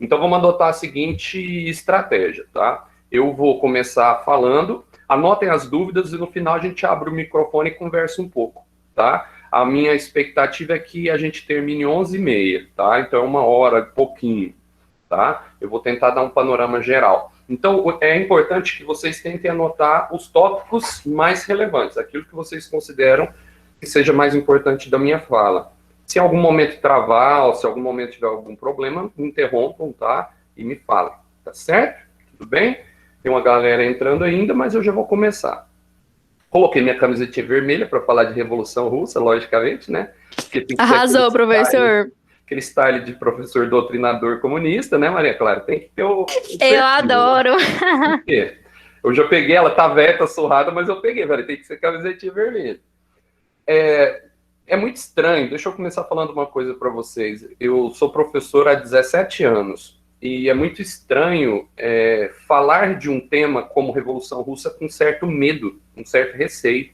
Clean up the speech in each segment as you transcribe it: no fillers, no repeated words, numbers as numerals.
Então, vamos adotar a seguinte estratégia, tá? Eu vou começar falando, anotem as dúvidas e no final a gente abre o microfone e conversa um pouco, tá? A minha expectativa é que a gente termine 11h30, tá? Então, é 1 hora, pouquinho, tá? Eu vou tentar dar um panorama geral. Então, é importante que vocês tentem anotar os tópicos mais relevantes, aquilo que vocês consideram que seja mais importante da minha fala. Se em algum momento travar, ou se em algum momento tiver algum problema, me interrompam, tá? E me falem, tá certo? Tudo bem? Tem uma galera entrando ainda, mas eu já vou começar. Coloquei minha camisetinha vermelha para falar de Revolução Russa, logicamente, né? Porque tem que Arrasou, professor. Aquele style de professor doutrinador comunista, né, Maria Clara? Tem que ter o Eu adoro. Por quê? Eu já peguei, ela tá velha, tá surrada, mas eu peguei, velho. Tem que ser camisetinha vermelha. É muito estranho. Deixa eu começar falando uma coisa para vocês. Eu sou professor há 17 anos e é muito estranho falar de um tema como Revolução Russa com certo medo, com certo receio.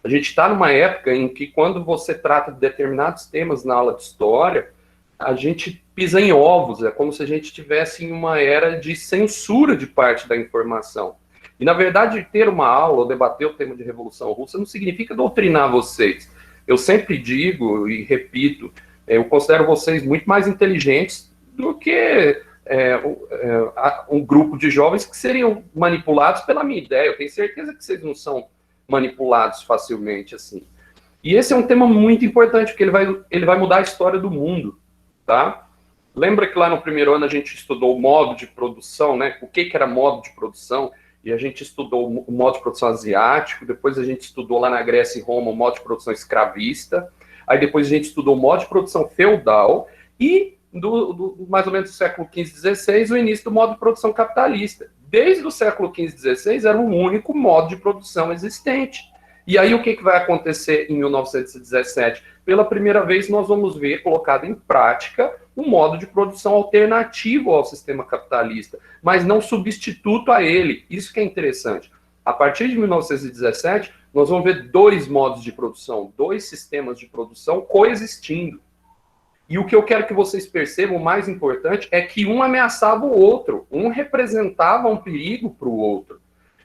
A gente está numa época em que, quando você trata de determinados temas na aula de história, a gente pisa em ovos. É como se a gente estivesse em uma era de censura de parte da informação. E, na verdade, ter uma aula ou debater o tema de Revolução Russa não significa doutrinar vocês. Eu sempre digo e repito, eu considero vocês muito mais inteligentes do que um grupo de jovens que seriam manipulados pela minha ideia. Eu tenho certeza que vocês não são manipulados facilmente assim. E esse é um tema muito importante, porque ele vai mudar a história do mundo, tá? Lembra que lá no primeiro ano a gente estudou o modo de produção, né? O que era modo de produção? E a gente estudou o modo de produção asiático, depois a gente estudou lá na Grécia e Roma o modo de produção escravista, aí depois a gente estudou o modo de produção feudal e mais ou menos do século XV, XVI, o início do modo de produção capitalista. Desde o século XV, XVI era o único modo de produção existente. E aí o que vai acontecer em 1917? Pela primeira vez nós vamos ver colocado em prática um modo de produção alternativo ao sistema capitalista, mas não substituto a ele. Isso que é interessante. A partir de 1917, nós vamos ver 2 modos de produção, 2 sistemas de produção coexistindo. E o que eu quero que vocês percebam, o mais importante, é que um ameaçava o outro, um representava um perigo para o outro.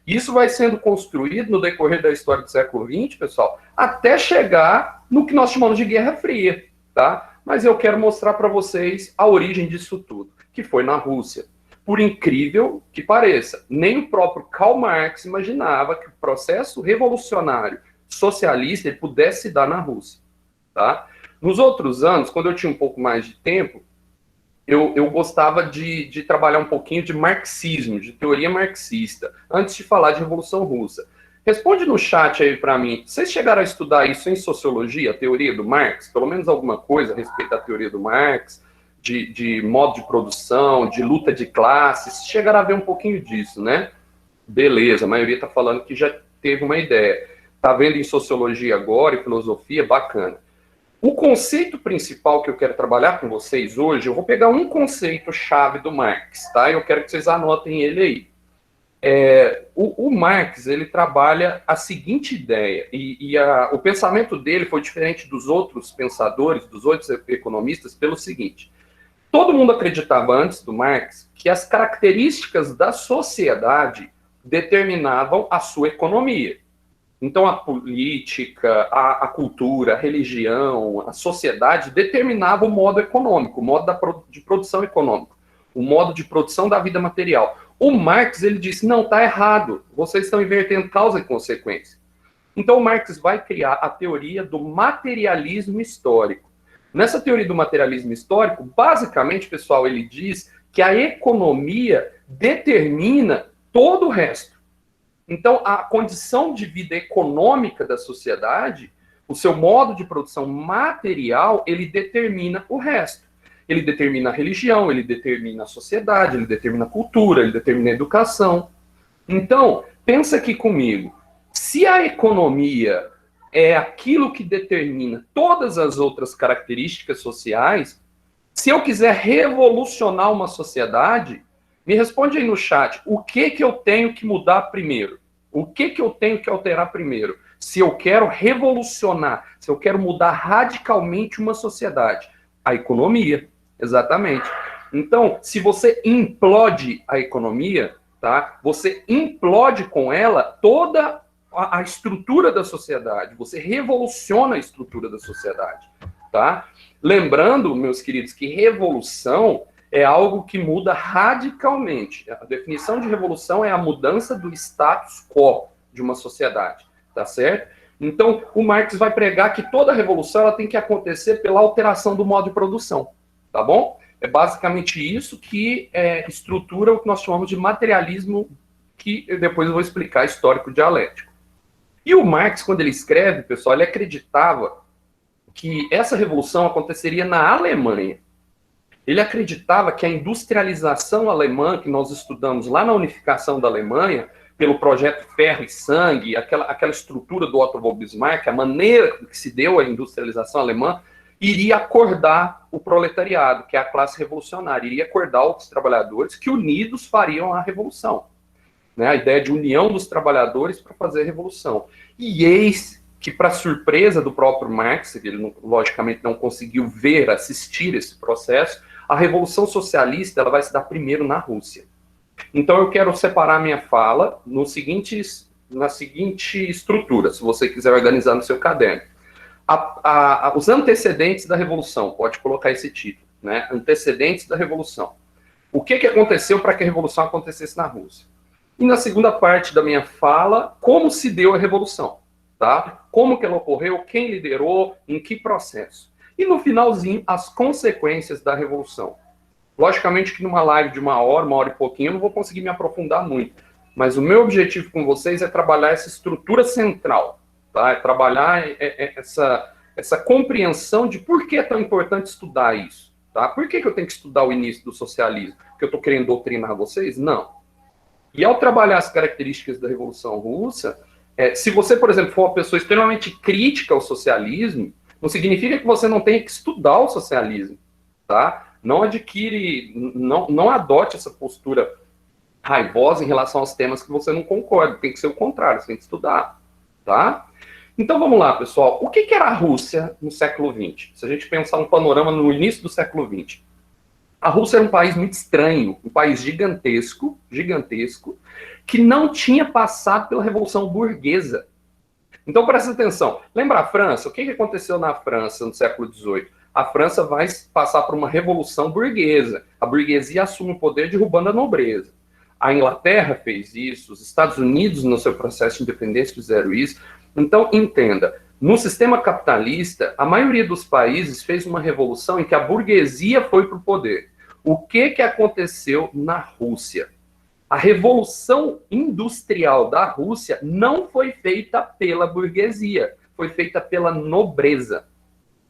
Isso vai sendo construído no decorrer da história do século XX, pessoal, até chegar no que nós chamamos de Guerra Fria, tá? Mas eu quero mostrar para vocês a origem disso tudo, que foi na Rússia. Por incrível que pareça, nem o próprio Karl Marx imaginava que o processo revolucionário socialista ele pudesse se dar na Rússia, tá? Nos outros anos, quando eu tinha um pouco mais de tempo, eu gostava de trabalhar um pouquinho de marxismo, de teoria marxista, antes de falar de Revolução Russa. Responde no chat aí para mim, vocês chegaram a estudar isso em sociologia, a teoria do Marx? Pelo menos alguma coisa a respeito da teoria do Marx, de modo de produção, de luta de classes? Chegaram a ver um pouquinho disso, né? Beleza, a maioria está falando que já teve uma ideia. Está vendo em sociologia agora e filosofia? Bacana. O conceito principal que eu quero trabalhar com vocês hoje, eu vou pegar um conceito-chave do Marx, tá? Eu quero que vocês anotem ele aí. O Marx, ele trabalha a seguinte ideia, o pensamento dele foi diferente dos outros pensadores, dos outros economistas, pelo seguinte: todo mundo acreditava antes do Marx que as características da sociedade determinavam a sua economia. Então, a política, a cultura, a religião, a sociedade determinava o modo econômico, o modo de produção econômica, o modo de produção da vida material. O Marx, ele disse, não, está errado, vocês estão invertendo causa e consequência. Então, o Marx vai criar a teoria do materialismo histórico. Nessa teoria do materialismo histórico, basicamente, pessoal, ele diz que a economia determina todo o resto. Então, a condição de vida econômica da sociedade, o seu modo de produção material, ele determina o resto. Ele determina a religião, ele determina a sociedade, ele determina a cultura, ele determina a educação. Então, pensa aqui comigo. Se a economia é aquilo que determina todas as outras características sociais, se eu quiser revolucionar uma sociedade, me responde aí no chat, o que eu tenho que mudar primeiro? O que eu tenho que alterar primeiro? Se eu quero revolucionar, se eu quero mudar radicalmente uma sociedade? A economia, exatamente. Então, se você implode a economia, tá? Você implode com ela toda a estrutura da sociedade, você revoluciona a estrutura da sociedade, tá? Lembrando, meus queridos, que revolução é algo que muda radicalmente. A definição de revolução é a mudança do status quo de uma sociedade, tá certo? Então, o Marx vai pregar que toda revolução ela tem que acontecer pela alteração do modo de produção, tá bom? É basicamente isso que estrutura o que nós chamamos de materialismo, que depois eu vou explicar, histórico dialético. E o Marx, quando ele escreve, pessoal, ele acreditava que essa revolução aconteceria na Alemanha. Ele acreditava que a industrialização alemã, que nós estudamos lá na unificação da Alemanha, pelo projeto Ferro e Sangue, aquela estrutura do Otto von Bismarck, a maneira que se deu a industrialização alemã, iria acordar o proletariado, que é a classe revolucionária, iria acordar os trabalhadores que unidos fariam a revolução. Né? A ideia de união dos trabalhadores para fazer a revolução. E eis que, para surpresa do próprio Marx, ele logicamente não conseguiu ver, assistir esse processo, a Revolução Socialista ela vai se dar primeiro na Rússia. Então eu quero separar minha fala na seguinte estrutura, se você quiser organizar no seu caderno. Os antecedentes da Revolução, pode colocar esse título, né? Antecedentes da Revolução. O que aconteceu para que a Revolução acontecesse na Rússia? E na segunda parte da minha fala, como se deu a Revolução, tá? Como que ela ocorreu, quem liderou, em que processo. E no finalzinho, as consequências da Revolução. Logicamente que numa live de uma hora e pouquinho, eu não vou conseguir me aprofundar muito. Mas o meu objetivo com vocês é trabalhar essa estrutura central, tá? É trabalhar essa compreensão de por que é tão importante estudar isso, tá? Por que eu tenho que estudar o início do socialismo? Porque eu estou querendo doutrinar vocês? Não. E ao trabalhar as características da Revolução Russa, se você, por exemplo, for uma pessoa extremamente crítica ao socialismo, não significa que você não tenha que estudar o socialismo, tá? Não adote essa postura raivosa em relação aos temas que você não concorda. Tem que ser o contrário, você tem que estudar, tá? Então vamos lá, pessoal. O que era a Rússia no século XX? Se a gente pensar um panorama no início do século XX. A Rússia era um país muito estranho, um país gigantesco, que não tinha passado pela Revolução Burguesa. Então presta atenção. Lembra a França? O que aconteceu na França no século XVIII? A França vai passar por uma revolução burguesa. A burguesia assume o poder derrubando a nobreza. A Inglaterra fez isso, os Estados Unidos, no seu processo de independência, fizeram isso. Então, entenda, no sistema capitalista, a maioria dos países fez uma revolução em que a burguesia foi para o poder. O que aconteceu na Rússia? A revolução industrial da Rússia não foi feita pela burguesia, foi feita pela nobreza.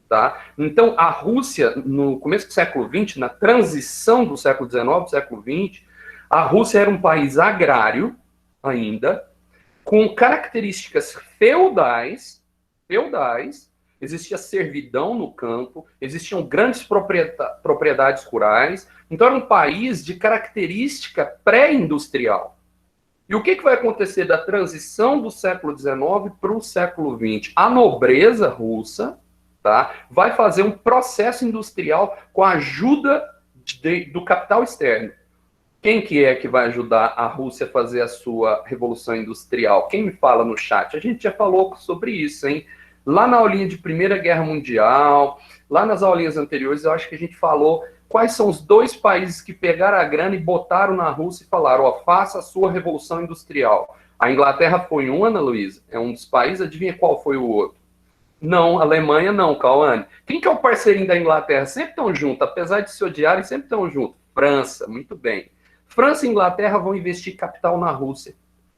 Tá? Então, a Rússia, no começo do século XX, na transição do século XIX para o século XX, a Rússia era um país agrário ainda, com características feudais, existia servidão no campo, existiam grandes propriedades rurais, então era um país de característica pré-industrial. E o que vai acontecer da transição do século XIX para o século XX? A nobreza russa, tá, vai fazer um processo industrial com a ajuda do capital externo. Quem que vai ajudar a Rússia a fazer a sua revolução industrial? Quem me fala no chat? A gente já falou sobre isso, hein? Lá na aulinha de Primeira Guerra Mundial, lá nas aulinhas anteriores, eu acho que a gente falou quais são os dois países que pegaram a grana e botaram na Rússia e falaram, ó, faça a sua revolução industrial. A Inglaterra foi um, Ana Luísa, é um dos países, adivinha qual foi o outro? Não, a Alemanha não, Cauane. Quem que é o parceirinho da Inglaterra? Sempre estão juntos, apesar de se odiarem, sempre estão juntos. França, muito bem. França e Inglaterra vão investir capital na Rússia.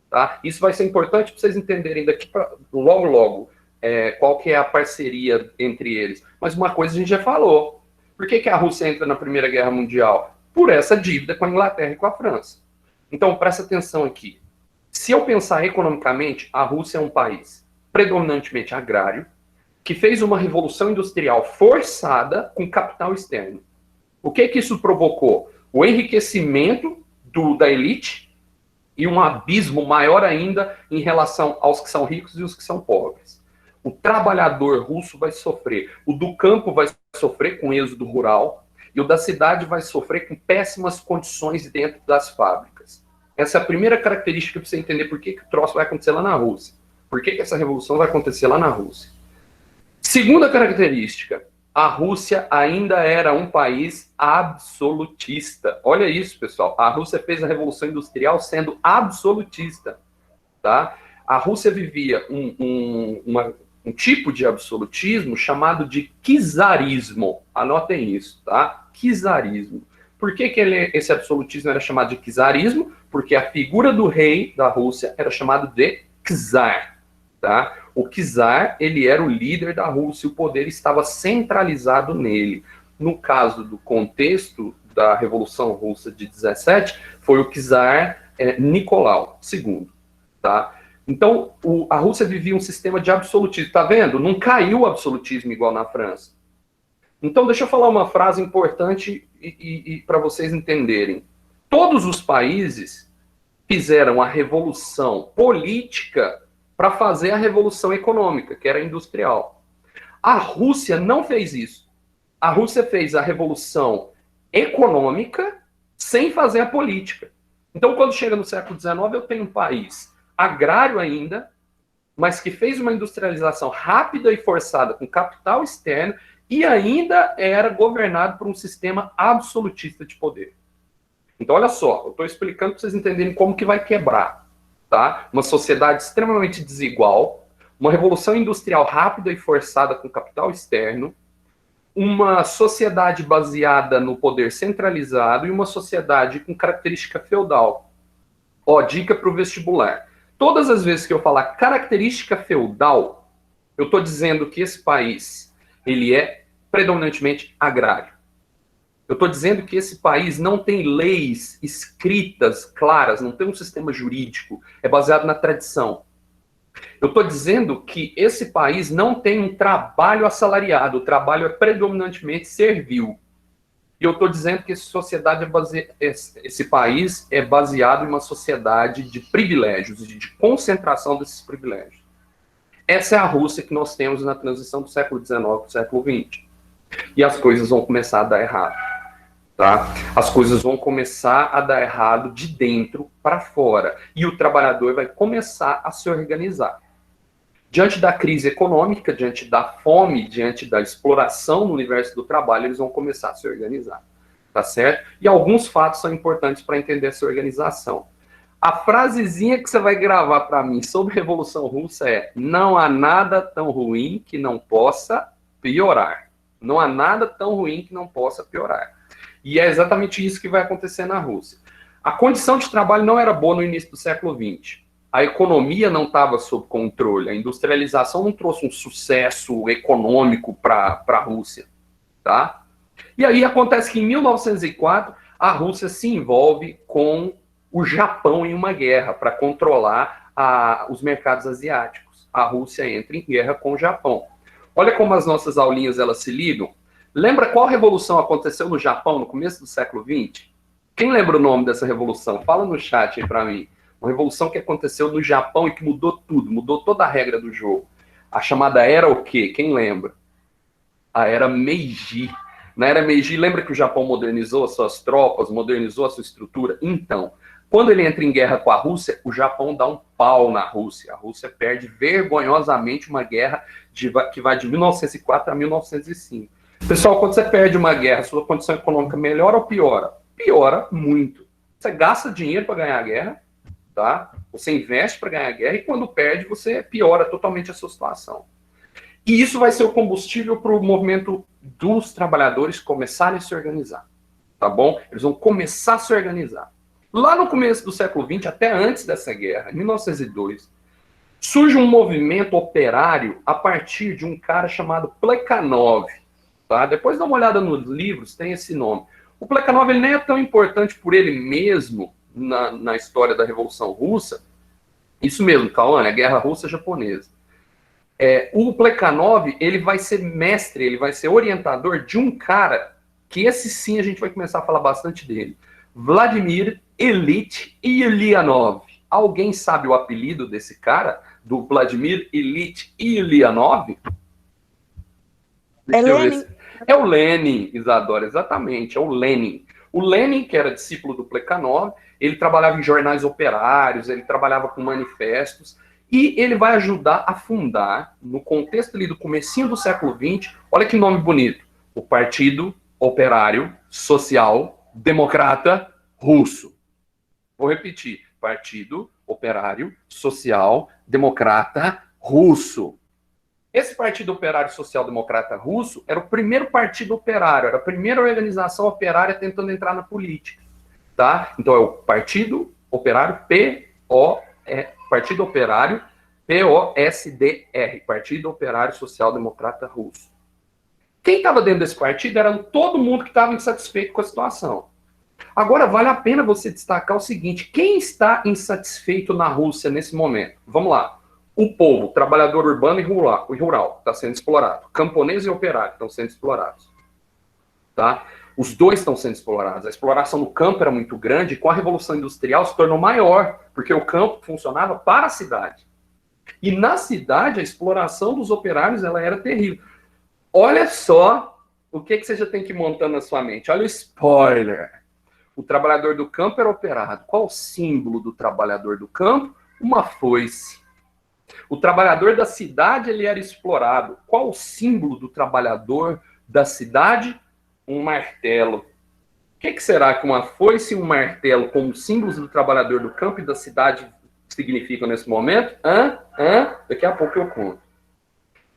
Tá? Isso vai ser importante para vocês entenderem daqui para logo, qual que é a parceria entre eles. Mas uma coisa a gente já falou. Por que a Rússia entra na Primeira Guerra Mundial? Por essa dívida com a Inglaterra e com a França. Então, presta atenção aqui. Se eu pensar economicamente, a Rússia é um país predominantemente agrário, que fez uma revolução industrial forçada com capital externo. O que isso provocou? O enriquecimento da elite e um abismo maior ainda em relação aos que são ricos e os que são pobres. O trabalhador russo vai sofrer, o do campo vai sofrer com êxodo rural, e o da cidade vai sofrer com péssimas condições dentro das fábricas. Essa é a primeira característica para você entender por que o troço vai acontecer lá na Rússia. Por que essa revolução vai acontecer lá na Rússia. Segunda característica, a Rússia ainda era um país absolutista. Olha isso, pessoal. A Rússia fez a Revolução Industrial sendo absolutista. Tá? A Rússia vivia um tipo de absolutismo chamado de czarismo. Anotem isso, tá? Czarismo. Por que esse absolutismo era chamado de czarismo? Porque a figura do rei da Rússia era chamado de czar, tá? O czar, ele era o líder da Rússia, o poder estava centralizado nele. No caso do contexto da Revolução Russa de 17, foi o czar Nicolau II, tá? Então, a Rússia vivia um sistema de absolutismo. Tá vendo? Não caiu o absolutismo igual na França. Então, deixa eu falar uma frase importante e para vocês entenderem. Todos os países fizeram a revolução política para fazer a revolução econômica, que era industrial. A Rússia não fez isso. A Rússia fez a revolução econômica sem fazer a política. Então, quando chega no século XIX, eu tenho um país agrário ainda, mas que fez uma industrialização rápida e forçada com capital externo e ainda era governado por um sistema absolutista de poder. Então, olha só, eu estou explicando para vocês entenderem como que vai quebrar, tá? Uma sociedade extremamente desigual, uma revolução industrial rápida e forçada com capital externo, uma sociedade baseada no poder centralizado e uma sociedade com característica feudal. Ó, dica para o vestibular. Todas as vezes que eu falar característica feudal, eu estou dizendo que esse país, ele é predominantemente agrário. Eu estou dizendo que esse país não tem leis escritas claras, não tem um sistema jurídico, é baseado na tradição. Eu estou dizendo que esse país não tem um trabalho assalariado, o trabalho é predominantemente servil. E eu estou dizendo que esse país é baseado em uma sociedade de privilégios, de concentração desses privilégios. Essa é a Rússia que nós temos na transição do século XIX para o século XX. E as coisas vão começar a dar errado. Tá? As coisas vão começar a dar errado de dentro para fora. E o trabalhador vai começar a se organizar. Diante da crise econômica, diante da fome, diante da exploração no universo do trabalho, eles vão começar a se organizar, tá certo? E alguns fatos são importantes para entender essa organização. A frasezinha que você vai gravar para mim sobre a Revolução Russa é: não há nada tão ruim que não possa piorar. Não há nada tão ruim que não possa piorar. E é exatamente isso que vai acontecer na Rússia. A condição de trabalho não era boa no início do século XX. A economia não estava sob controle, a industrialização não trouxe um sucesso econômico para a Rússia, tá? E aí acontece que em 1904 a Rússia se envolve com o Japão em uma guerra para controlar os mercados asiáticos. A Rússia entra em guerra com o Japão. Olha como as nossas aulinhas elas se ligam. Lembra qual revolução aconteceu no Japão no começo do século XX? Quem lembra o nome dessa revolução? Fala no chat aí para mim. Uma revolução que aconteceu no Japão e que mudou tudo, mudou toda a regra do jogo. A chamada era o quê? Quem lembra? A era Meiji. Na era Meiji, lembra que o Japão modernizou as suas tropas, modernizou a sua estrutura? Então, quando ele entra em guerra com a Rússia, o Japão dá um pau na Rússia. A Rússia perde vergonhosamente uma guerra que vai de 1904 a 1905. Pessoal, quando você perde uma guerra, sua condição econômica melhora ou piora? Piora muito. Você gasta dinheiro para ganhar a guerra, tá? Você investe para ganhar a guerra e quando perde, você piora totalmente a sua situação. E isso vai ser o combustível para o movimento dos trabalhadores começarem a se organizar, tá bom? Eles vão começar a se organizar. Lá no começo do século XX, até antes dessa guerra, em 1902, surge um movimento operário a partir de um cara chamado Plekhanov, tá? Depois dá uma olhada nos livros, tem esse nome. O Plekhanov ele nem é tão importante por ele mesmo na história da Revolução Russa. Isso mesmo, Cauã, a Guerra Russa-Japonesa. O Plekhanov, ele vai ser mestre, ele vai ser orientador de um cara que esse sim a gente vai começar a falar bastante dele. Vladimir Ilyich Ulyanov. Alguém sabe o apelido desse cara? Do Vladimir Ilyich Ulyanov? É Lenin. É o Lenin, Isadora, exatamente, é o Lenin. O Lenin, que era discípulo do Plekhanov, ele trabalhava em jornais operários, ele trabalhava com manifestos, e ele vai ajudar a fundar, no contexto ali do comecinho do século XX, olha que nome bonito, o Partido Operário Social Democrata Russo. Vou repetir, Partido Operário Social Democrata Russo. Esse Partido Operário Social Democrata Russo era o primeiro partido operário, era a primeira organização operária tentando entrar na política. Tá? Então é o Partido Operário Partido Operário POSDR, Partido Operário Social Democrata Russo. Quem estava dentro desse partido era todo mundo que estava insatisfeito com a situação. Agora, vale a pena você destacar o seguinte, quem está insatisfeito na Rússia nesse momento? Vamos lá. O povo, trabalhador urbano e rural, está sendo explorado. Camponês e operário estão sendo explorados. Tá? Os dois estão sendo explorados. A exploração no campo era muito grande e com a Revolução Industrial se tornou maior, porque o campo funcionava para a cidade. E na cidade, a exploração dos operários ela era terrível. Olha só o que você já tem que ir montando na sua mente. Olha o spoiler. O trabalhador do campo era operado. Qual o símbolo do trabalhador do campo? Uma foice. O trabalhador da cidade ele era explorado. Qual o símbolo do trabalhador da cidade? Um martelo. O que será que uma foice e um martelo como símbolos do trabalhador do campo e da cidade significam nesse momento? Daqui a pouco eu conto.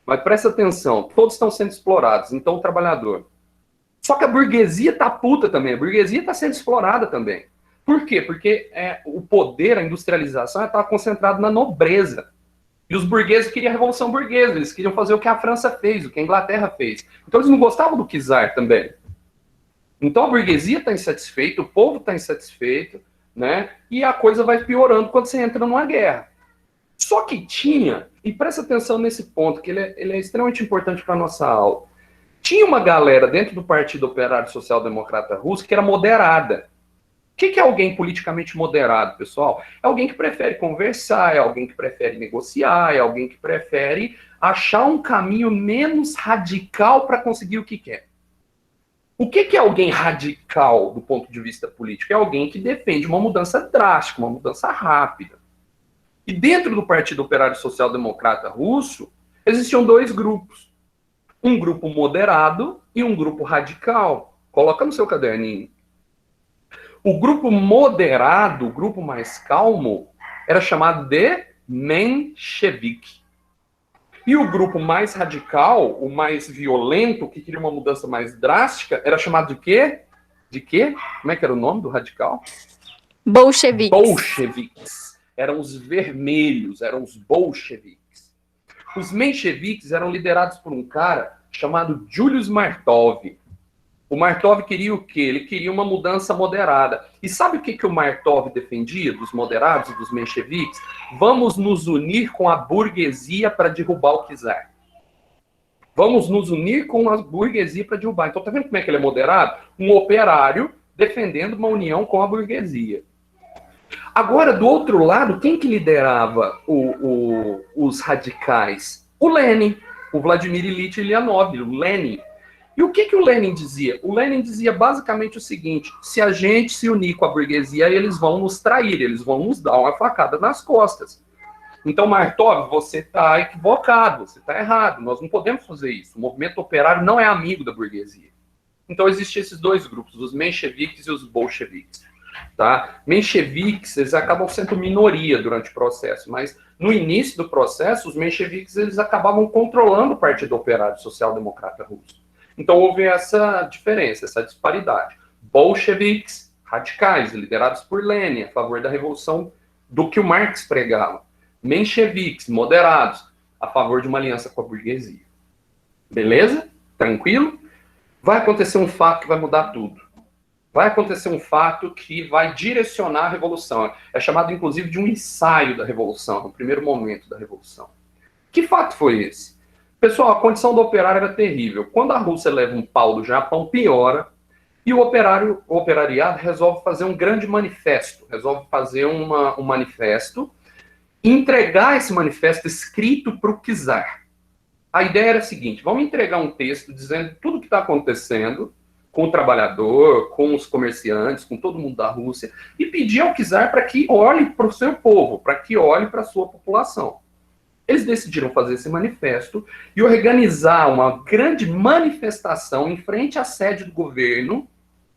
Mas presta atenção, todos estão sendo explorados, então o trabalhador. Só que a burguesia tá puta também, a burguesia está sendo explorada também. Por quê? Porque o poder, a industrialização estava concentrado na nobreza. E os burgueses queriam a Revolução Burguesa, eles queriam fazer o que a França fez, o que a Inglaterra fez. Então eles não gostavam do czar também. Então a burguesia está insatisfeita, o povo está insatisfeito, né? E a coisa vai piorando quando você entra numa guerra. Só que tinha, e presta atenção nesse ponto, que ele é extremamente importante para a nossa aula. Tinha uma galera dentro do Partido Operário Social Democrata Russo que era moderada. O que é alguém politicamente moderado, pessoal? É alguém que prefere conversar, é alguém que prefere negociar, é alguém que prefere achar um caminho menos radical para conseguir o que quer. O que é alguém radical do ponto de vista político? É alguém que defende uma mudança drástica, uma mudança rápida. E dentro do Partido Operário Social Democrata Russo, existiam dois grupos. Um grupo moderado e um grupo radical. Coloca no seu caderninho. O grupo moderado, o grupo mais calmo, era chamado de menchevique. E o grupo mais radical, o mais violento, que queria uma mudança mais drástica, era chamado de quê? De quê? Como é que era o nome do radical? Bolcheviques. Bolcheviques. Eram os vermelhos, eram os bolcheviques. Os mencheviques eram liderados por um cara chamado Julius Martov. O Martov queria o quê? Ele queria uma mudança moderada. E sabe o que o Martov defendia dos moderados e dos mencheviques? Vamos nos unir com a burguesia para derrubar o czar. Vamos nos unir com a burguesia para derrubar. Então, tá vendo como é que ele é moderado? Um operário defendendo uma união com a burguesia. Agora, do outro lado, quem que liderava os radicais? O Lenin, o Vladimir Ilyich Ulyanov, o Lenin. E o que o Lenin dizia? O Lenin dizia basicamente o seguinte, se a gente se unir com a burguesia, eles vão nos trair, eles vão nos dar uma facada nas costas. Então, Martov, você está equivocado, você está errado, nós não podemos fazer isso. O movimento operário não é amigo da burguesia. Então, existem esses dois grupos, os mencheviques e os bolcheviques. Tá? Mencheviques, eles acabam sendo minoria durante o processo, mas no início do processo, os mencheviques eles acabavam controlando o Partido Operário Social Democrata Russo. Então houve essa diferença, essa disparidade. Bolcheviques, radicais, liderados por Lenin, a favor da revolução do que o Marx pregava. Mencheviques, moderados, a favor de uma aliança com a burguesia. Beleza? Tranquilo? Vai acontecer um fato que vai mudar tudo. Vai acontecer um fato que vai direcionar a revolução. É chamado, inclusive, de um ensaio da revolução, no primeiro momento da revolução. Que fato foi esse? Pessoal, a condição do operário era terrível. Quando a Rússia leva um pau do Japão, piora. E o operariado resolve fazer um grande manifesto. Resolve fazer um manifesto e entregar esse manifesto escrito para o czar. A ideia era a seguinte, vamos entregar um texto dizendo tudo o que está acontecendo com o trabalhador, com os comerciantes, com todo mundo da Rússia, e pedir ao czar para que olhe para o seu povo, para que olhe para a sua população. Eles decidiram fazer esse manifesto e organizar uma grande manifestação em frente à sede do governo,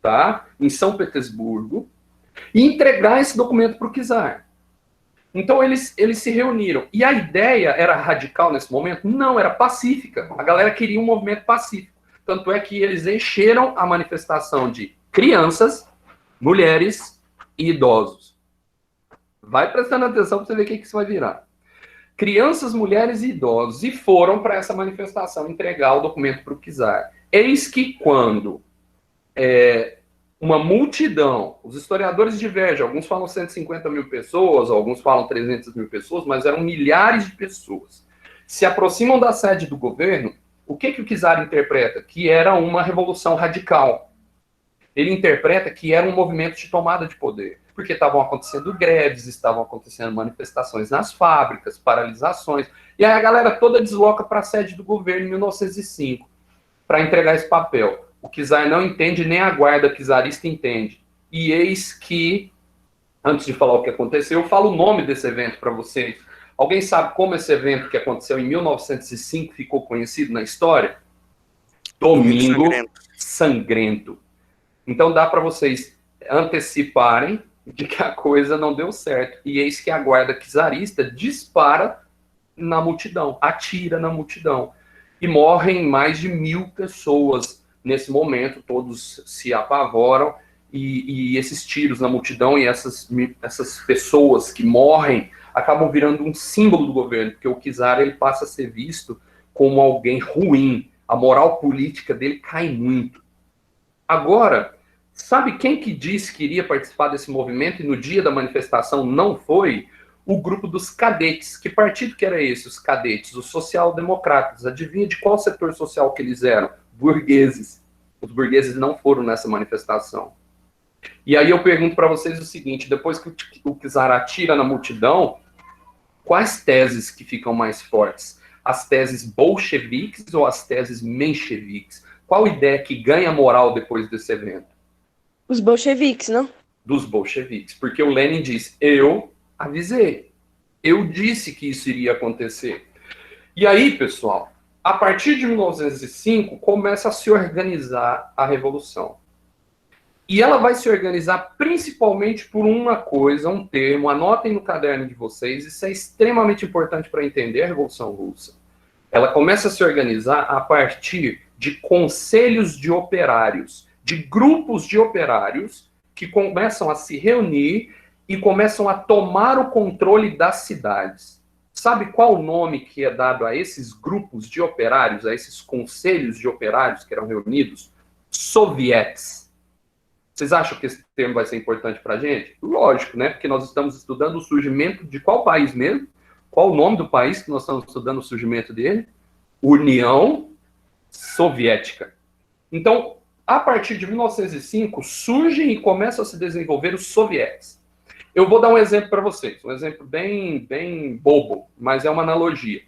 tá? Em São Petersburgo, e entregar esse documento para o czar. Então eles se reuniram. E a ideia era radical nesse momento? Não, era pacífica. A galera queria um movimento pacífico. Tanto é que eles encheram a manifestação de crianças, mulheres e idosos. Vai prestando atenção para você ver o que isso vai virar. Crianças, mulheres e idosos. E foram para essa manifestação entregar o documento para o czar. Eis que quando uma multidão, os historiadores divergem, alguns falam 150 mil pessoas, alguns falam 300 mil pessoas, mas eram milhares de pessoas, se aproximam da sede do governo, o que o czar interpreta? Que era uma revolução radical. Ele interpreta que era um movimento de tomada de poder, porque estavam acontecendo greves, estavam acontecendo manifestações nas fábricas, paralisações, e aí a galera toda desloca para a sede do governo em 1905, para entregar esse papel. O czar não entende, nem a guarda czarista entende. E eis que, antes de falar o que aconteceu, eu falo o nome desse evento para vocês. Alguém sabe como esse evento que aconteceu em 1905 ficou conhecido na história? Domingo Sangrento. Então dá para vocês anteciparem de que a coisa não deu certo. E eis que a guarda czarista dispara na multidão, atira na multidão. E morrem mais de 1.000 pessoas. Nesse momento, todos se apavoram e esses tiros na multidão e essas pessoas que morrem acabam virando um símbolo do governo, porque o czar ele passa a ser visto como alguém ruim. A moral política dele cai muito. Agora, sabe quem que disse que iria participar desse movimento e no dia da manifestação não foi? O grupo dos cadetes. Que partido que era esse, os cadetes? Os social-democratas. Adivinha de qual setor social que eles eram? Burgueses. Os burgueses não foram nessa manifestação. E aí eu pergunto para vocês o seguinte, depois que o czar atira na multidão, quais teses que ficam mais fortes? As teses bolcheviques ou as teses mencheviques? Qual ideia que ganha moral depois desse evento? Os bolcheviques, não? Dos bolcheviques. Porque o Lenin disse, eu avisei. Eu disse que isso iria acontecer. E aí, pessoal, a partir de 1905, começa a se organizar a Revolução. E ela vai se organizar principalmente por uma coisa, um termo, anotem no caderno de vocês, isso é extremamente importante para entender a Revolução Russa. Ela começa a se organizar a partir de conselhos de operários, de grupos de operários que começam a se reunir e começam a tomar o controle das cidades. Sabe qual o nome que é dado a esses grupos de operários, a esses conselhos de operários que eram reunidos? Sovietes. Vocês acham que esse termo vai ser importante para a gente? Lógico, né? Porque nós estamos estudando o surgimento de qual país mesmo? Qual o nome do país que nós estamos estudando o surgimento dele? União Soviética. Então, a partir de 1905, surgem e começam a se desenvolver os sovietes. Eu vou dar um exemplo para vocês, um exemplo bem bobo, mas é uma analogia.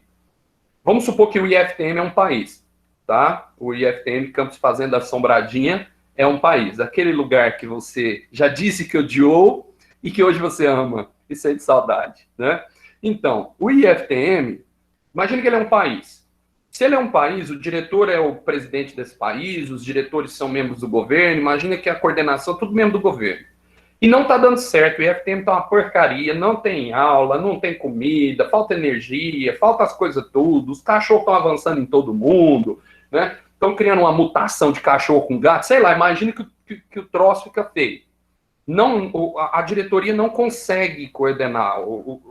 Vamos supor que o IFTM é um país, tá? O IFTM, Campos Fazenda Assombradinha, é um país. Aquele lugar que você já disse que odiou e que hoje você ama e sente saudade, né? Então, o IFTM, imagine que ele é um país. Se ele é um país, o diretor é o presidente desse país, os diretores são membros do governo, imagina que a coordenação é tudo membro do governo. E não está dando certo, o IFTM está uma porcaria, não tem aula, não tem comida, falta energia, falta as coisas tudo, os cachorros estão avançando em todo mundo, né? Estão criando uma mutação de cachorro com gato, sei lá, imagina que o troço fica feio. Não, a diretoria não consegue coordenar,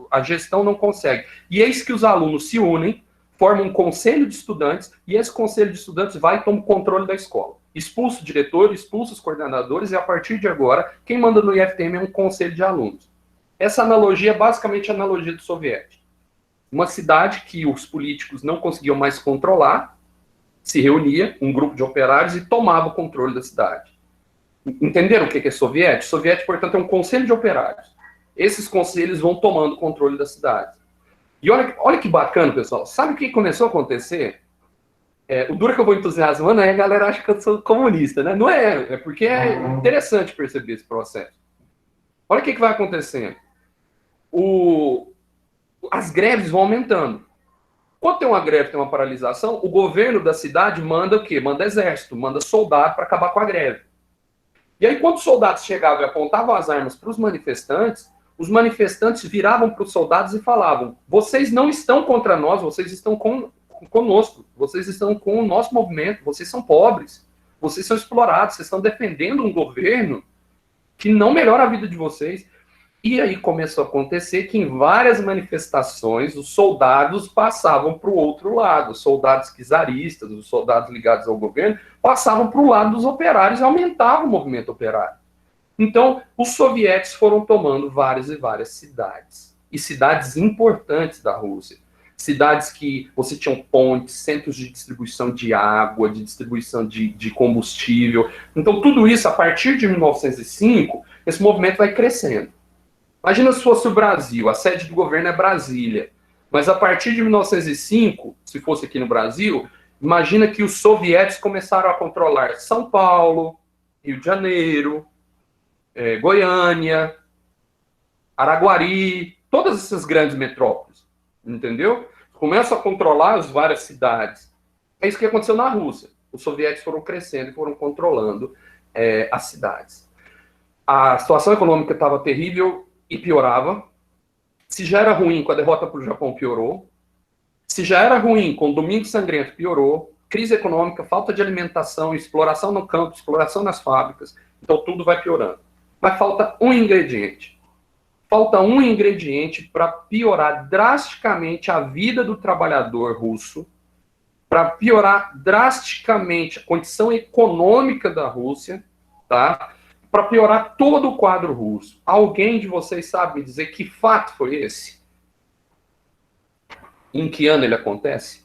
a gestão não consegue. E eis que os alunos se unem, formam um conselho de estudantes, e esse conselho de estudantes vai e toma o controle da escola. Expulsa o diretor, expulsa os coordenadores, e a partir de agora, quem manda no IFTM é um conselho de alunos. Essa analogia é basicamente a analogia do soviético. Uma cidade que os políticos não conseguiam mais controlar, se reunia, um grupo de operários, e tomava o controle da cidade. Entenderam o que é soviético? Soviético, portanto, é um conselho de operários. Esses conselhos vão tomando o controle da cidade. E olha que bacana, pessoal. Sabe o que começou a acontecer? O duro que eu vou entusiasmando é a galera acha que eu sou comunista, né? Não é, é porque é interessante perceber esse processo. Olha o que vai acontecendo. As greves vão aumentando. Quando tem uma greve, tem uma paralisação, o governo da cidade manda o quê? Manda exército, manda soldado para acabar com a greve. E aí, quando os soldados chegavam e apontavam as armas para os manifestantes viravam para os soldados e falavam: vocês não estão contra nós, vocês estão conosco, vocês estão com o nosso movimento, vocês são pobres, vocês são explorados, vocês estão defendendo um governo que não melhora a vida de vocês. E aí começou a acontecer que em várias manifestações os soldados passavam para o outro lado, os soldados czaristas, os soldados ligados ao governo, passavam para o lado dos operários e aumentavam o movimento operário. Então, os soviéticos foram tomando várias e várias cidades, e cidades importantes da Rússia. Cidades que você tinha pontes, centros de distribuição de água, de distribuição de combustível. Então, tudo isso, a partir de 1905, esse movimento vai crescendo. Imagina se fosse o Brasil, a sede do governo é Brasília. Mas a partir de 1905, se fosse aqui no Brasil, imagina que os soviéticos começaram a controlar São Paulo, Rio de Janeiro, Goiânia, Araguari, todas essas grandes metrópoles, entendeu? Começam a controlar as várias cidades. É isso que aconteceu na Rússia. Os soviéticos foram crescendo e foram controlando as cidades. A situação econômica estava terrível e piorava. Se já era ruim com a derrota para o Japão, piorou. Se já era ruim com o Domingo Sangrento, piorou. Crise econômica, falta de alimentação, exploração no campo, exploração nas fábricas. Então tudo vai piorando. Mas falta um ingrediente. Falta um ingrediente para piorar drasticamente a vida do trabalhador russo, para piorar drasticamente a condição econômica da Rússia, tá? Para piorar todo o quadro russo. Alguém de vocês sabe me dizer que fato foi esse? Em que ano ele acontece?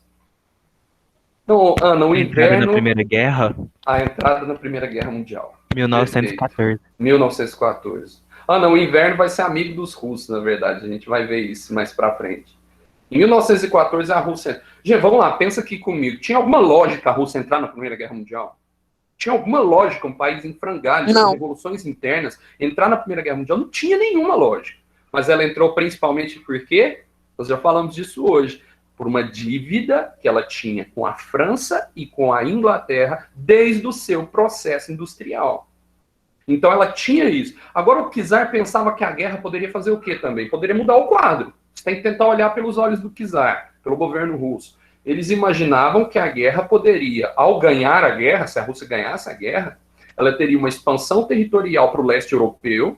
Não, Ana, o inverno... na Primeira Guerra? A entrada na Primeira Guerra Mundial. 1914. 1914. Ana, o inverno vai ser amigo dos russos, na verdade. A gente vai ver isso mais para frente. Em 1914, a Rússia... Gente, vamos lá, pensa aqui comigo. Tinha alguma lógica a Rússia entrar na Primeira Guerra Mundial? Tinha alguma lógica um país em frangalhos, com revoluções internas, entrar na Primeira Guerra Mundial? Não tinha nenhuma lógica. Mas ela entrou principalmente por quê? Nós já falamos disso hoje. Por uma dívida que ela tinha com a França e com a Inglaterra desde o seu processo industrial. Então ela tinha isso. Agora o czar pensava que a guerra poderia fazer o quê também? Poderia mudar o quadro. Você tem que tentar olhar pelos olhos do czar, pelo governo russo. Eles imaginavam que a guerra poderia, ao ganhar a guerra, se a Rússia ganhasse a guerra, ela teria uma expansão territorial para o leste europeu,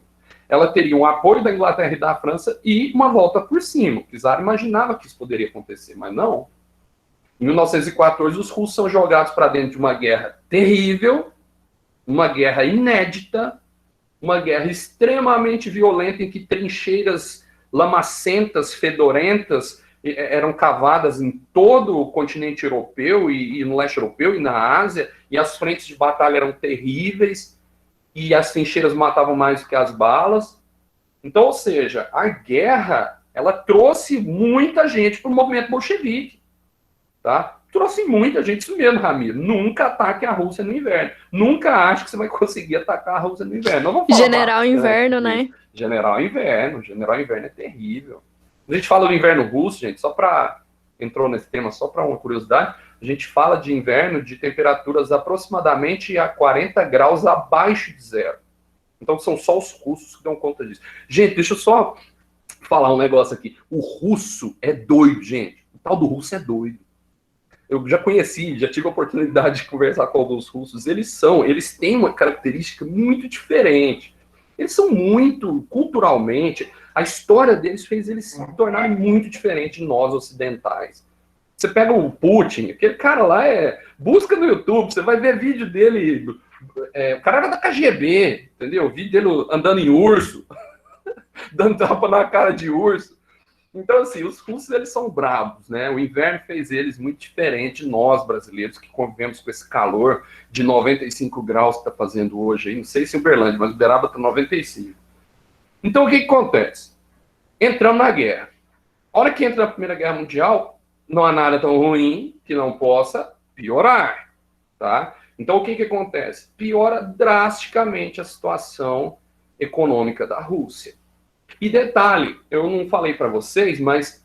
ela teria um apoio da Inglaterra e da França e uma volta por cima. O czar imaginava que isso poderia acontecer, mas não. Em 1914, os russos são jogados para dentro de uma guerra terrível, uma guerra inédita, uma guerra extremamente violenta em que trincheiras lamacentas, fedorentas, eram cavadas em todo o continente europeu e no leste europeu e na Ásia, e as frentes de batalha eram terríveis, e as trincheiras matavam mais do que as balas. Então, ou seja, a guerra, ela trouxe muita gente para o movimento bolchevique, tá? Trouxe muita gente, isso mesmo, Ramiro. Nunca ataque a Rússia no inverno. Nunca acho que você vai conseguir atacar a Rússia no inverno. Não vou falar General Inverno, né? General Inverno é terrível. Quando a gente fala do inverno russo, gente, entrou nesse tema só para uma curiosidade, a gente fala de inverno de temperaturas aproximadamente a 40 graus abaixo de zero. Então são só os russos que dão conta disso. Gente, deixa eu só falar um negócio aqui. O russo é doido, gente. O tal do russo é doido. Eu já tive a oportunidade de conversar com alguns russos. Eles têm uma característica muito diferente. Eles são muito, culturalmente, a história deles fez eles se tornarem muito diferentes de nós ocidentais. Você pega o Putin, aquele cara lá busca no YouTube, você vai ver vídeo dele, o cara era da KGB, entendeu? Vídeo dele andando em urso, dando tapa na cara de urso. Então, assim, os russos, eles são bravos, né? O inverno fez eles muito diferente de nós, brasileiros, que convivemos com esse calor de 95 graus que está fazendo hoje. Aí. Não sei se em Uberlândia, mas Uberaba está 95. Então, o que acontece? Entramos na guerra. A hora que entra na Primeira Guerra Mundial, não há nada tão ruim que não possa piorar, tá? Então, o que acontece? Piora drasticamente a situação econômica da Rússia. E detalhe, eu não falei para vocês, mas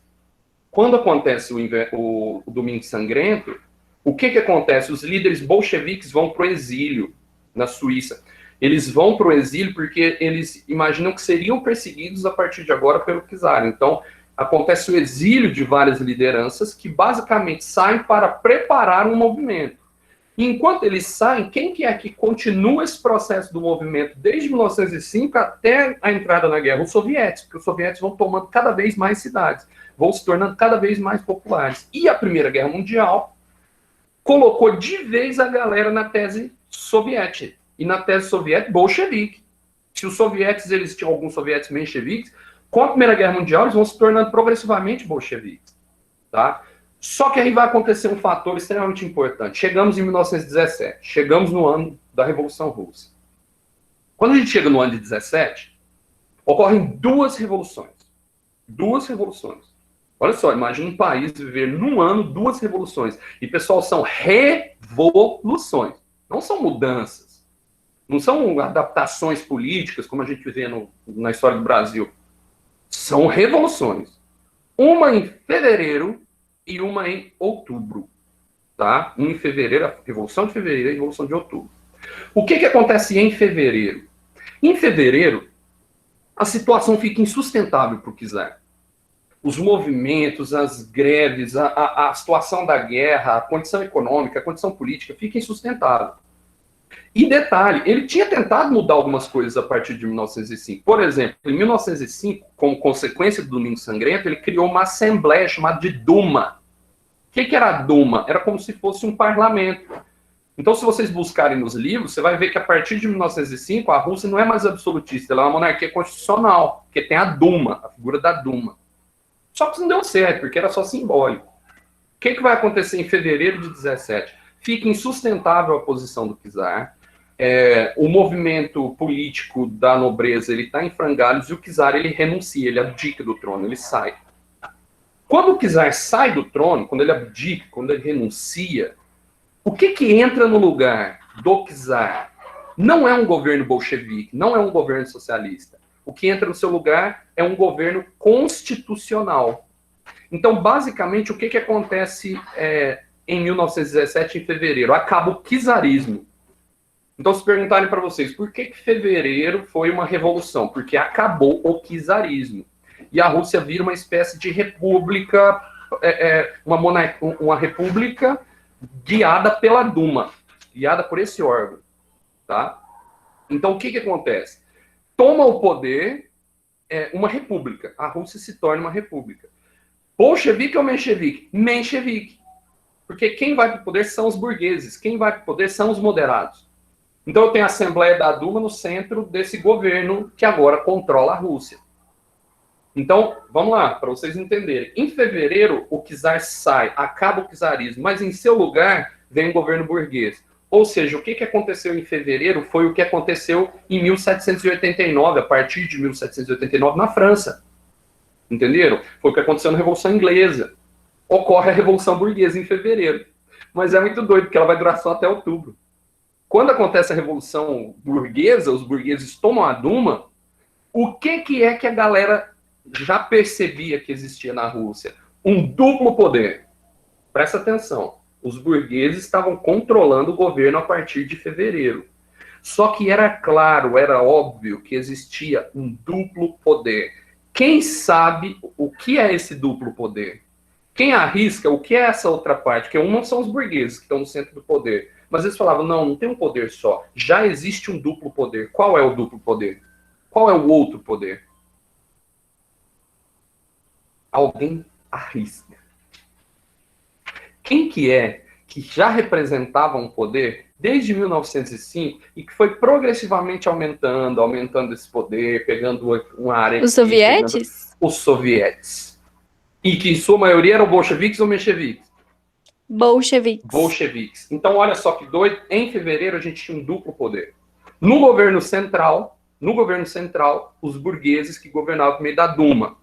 quando acontece o Domingo Sangrento, o que acontece? Os líderes bolcheviques vão para o exílio na Suíça. Eles vão para o exílio porque eles imaginam que seriam perseguidos a partir de agora pelo czar. Então, acontece o exílio de várias lideranças que basicamente saem para preparar um movimento. E enquanto eles saem, quem que é que continua esse processo do movimento desde 1905 até a entrada na guerra? Os soviéticos, porque os soviéticos vão tomando cada vez mais cidades, vão se tornando cada vez mais populares. E a Primeira Guerra Mundial colocou de vez a galera na tese soviética. E na tese soviética, bolchevique. Se os soviéticos, eles tinham alguns soviéticos mencheviques, com a Primeira Guerra Mundial, eles vão se tornando progressivamente bolcheviques. Tá? Só que aí vai acontecer um fator extremamente importante. Chegamos em 1917, chegamos no ano da Revolução Russa. Quando a gente chega no ano de 17, ocorrem duas revoluções. Duas revoluções. Olha só, imagina um país viver num ano duas revoluções. E, pessoal, são revoluções. Não são mudanças. Não são adaptações políticas, como a gente vê na história do Brasil. São revoluções. Uma em fevereiro e uma em outubro. Tá? Uma em fevereiro, a Revolução de Fevereiro e a Revolução de Outubro. O que acontece em fevereiro? Em fevereiro, a situação fica insustentável para o czar. Os movimentos, as greves, a situação da guerra, a condição econômica, a condição política fica insustentável. E detalhe, ele tinha tentado mudar algumas coisas a partir de 1905. Por exemplo, em 1905, como consequência do Domingo Sangrento, ele criou uma assembleia chamada de Duma. O que era a Duma? Era como se fosse um parlamento. Então, se vocês buscarem nos livros, você vai ver que a partir de 1905, a Rússia não é mais absolutista, ela é uma monarquia constitucional, porque tem a Duma, a figura da Duma. Só que isso não deu certo, porque era só simbólico. O que vai acontecer em fevereiro de 17? Fica insustentável a posição do czar, o movimento político da nobreza ele está em frangalhos e o czar ele renuncia, ele abdica do trono, ele sai. Quando o czar sai do trono, quando ele abdica, quando ele renuncia, o que entra no lugar do czar? Não é um governo bolchevique, não é um governo socialista. O que entra no seu lugar é um governo constitucional. Então, basicamente, o que acontece em 1917, em fevereiro? Acaba o czarismo. Então, se perguntarem para vocês, por que fevereiro foi uma revolução? Porque acabou o czarismo. E a Rússia vira uma espécie de república, uma república guiada pela Duma, guiada por esse órgão. Tá? Então, o que acontece? Toma o poder uma república. A Rússia se torna uma república. Bolchevique ou menchevique? Menchevique. Porque quem vai para o poder são os burgueses. Quem vai para o poder são os moderados. Então eu tenho a Assembleia da Duma no centro desse governo que agora controla a Rússia. Então, vamos lá, para vocês entenderem. Em fevereiro, o czar sai, acaba o czarismo, mas em seu lugar vem um governo burguês. Ou seja, o que aconteceu em fevereiro foi o que aconteceu em 1789, a partir de 1789, na França. Entenderam? Foi o que aconteceu na Revolução Inglesa. Ocorre a Revolução Burguesa em fevereiro. Mas é muito doido, porque ela vai durar só até outubro. Quando acontece a Revolução Burguesa, os burgueses tomam a Duma, o que é que a galera já percebia que existia na Rússia? Um duplo poder. Presta atenção. Os burgueses estavam controlando o governo a partir de fevereiro. Só que era claro, era óbvio que existia um duplo poder. Quem sabe o que é esse duplo poder? Quem arrisca o que é essa outra parte? Que uma são os burgueses que estão no centro do poder. Mas eles falavam, não tem um poder só. Já existe um duplo poder. Qual é o duplo poder? Qual é o outro poder? Alguém arrisca. Quem que é que já representava um poder desde 1905 e que foi progressivamente aumentando esse poder, pegando uma área... Os sovietes? Os sovietes. E que em sua maioria eram bolcheviques ou mencheviques? Bolcheviques. Bolcheviques. Então, olha só que doido, em fevereiro a gente tinha um duplo poder. No governo central, os burgueses que governavam por meio da Duma.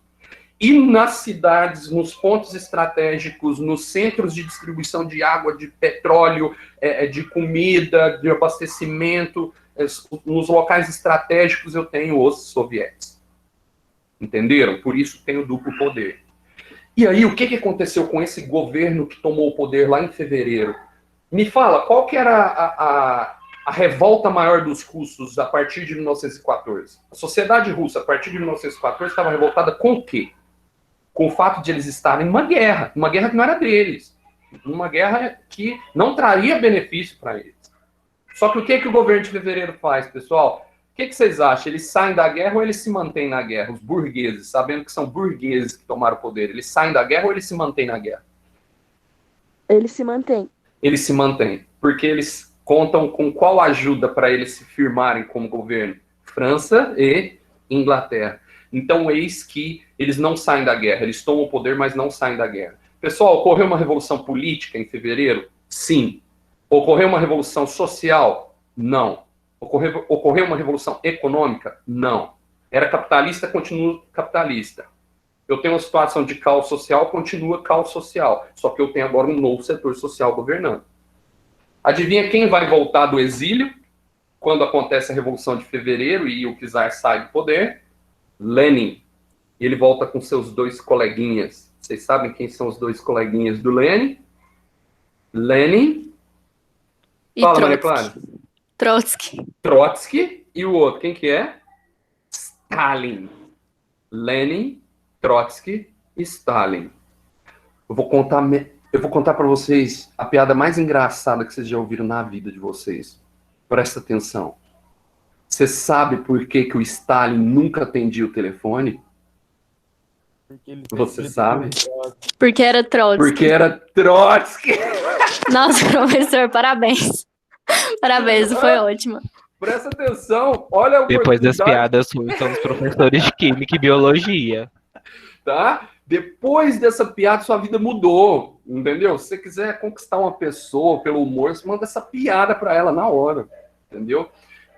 e nas cidades, nos pontos estratégicos, nos centros de distribuição de água, de petróleo, de comida, de abastecimento, nos locais estratégicos eu tenho os soviéticos. Entenderam? Por isso tem o duplo poder. E aí, o que aconteceu com esse governo que tomou o poder lá em fevereiro? Me fala, qual que era a revolta maior dos russos a partir de 1914? A sociedade russa, a partir de 1914, estava revoltada com o quê? Com o fato de eles estarem em uma guerra que não era deles, uma guerra que não traria benefício para eles. Só que o que o governo de fevereiro faz, pessoal? O que vocês acham? Eles saem da guerra ou eles se mantêm na guerra? Os burgueses, sabendo que são burgueses que tomaram o poder, eles saem da guerra ou eles se mantêm na guerra? Ele se mantém. Eles se mantêm, porque eles contam com qual ajuda para eles se firmarem como governo? França e Inglaterra. Então, eis que eles não saem da guerra, eles tomam o poder, mas não saem da guerra. Pessoal, ocorreu uma revolução política em fevereiro? Sim. Ocorreu uma revolução social? Não. Ocorreu uma revolução econômica? Não. Era capitalista, continua capitalista. Eu tenho uma situação de caos social, continua caos social. Só que eu tenho agora um novo setor social governando. Adivinha quem vai voltar do exílio quando acontece a Revolução de Fevereiro e o czar sai do poder? Lenin. Ele volta com seus dois coleguinhas. Vocês sabem quem são os dois coleguinhas do Lenin? Lenin. E Fala, Maria Trotsky. Clara. Trotsky. Trotsky. E o outro, quem que é? Stalin. Lenin, Trotsky e Stalin. Eu vou contar para vocês a piada mais engraçada que vocês já ouviram na vida de vocês. Presta atenção. Você sabe por que o Stalin nunca atendia o telefone? Você sabe? Porque era Trotsky. Porque era Trotsky. Nossa, professor, parabéns. Parabéns, foi ótimo. Presta atenção, olha a Depois das oportunidade. piadas ruins, são os professores de Química e Biologia. Tá? Depois dessa piada, sua vida mudou, entendeu? Se você quiser conquistar uma pessoa pelo humor, você manda essa piada para ela na hora, entendeu?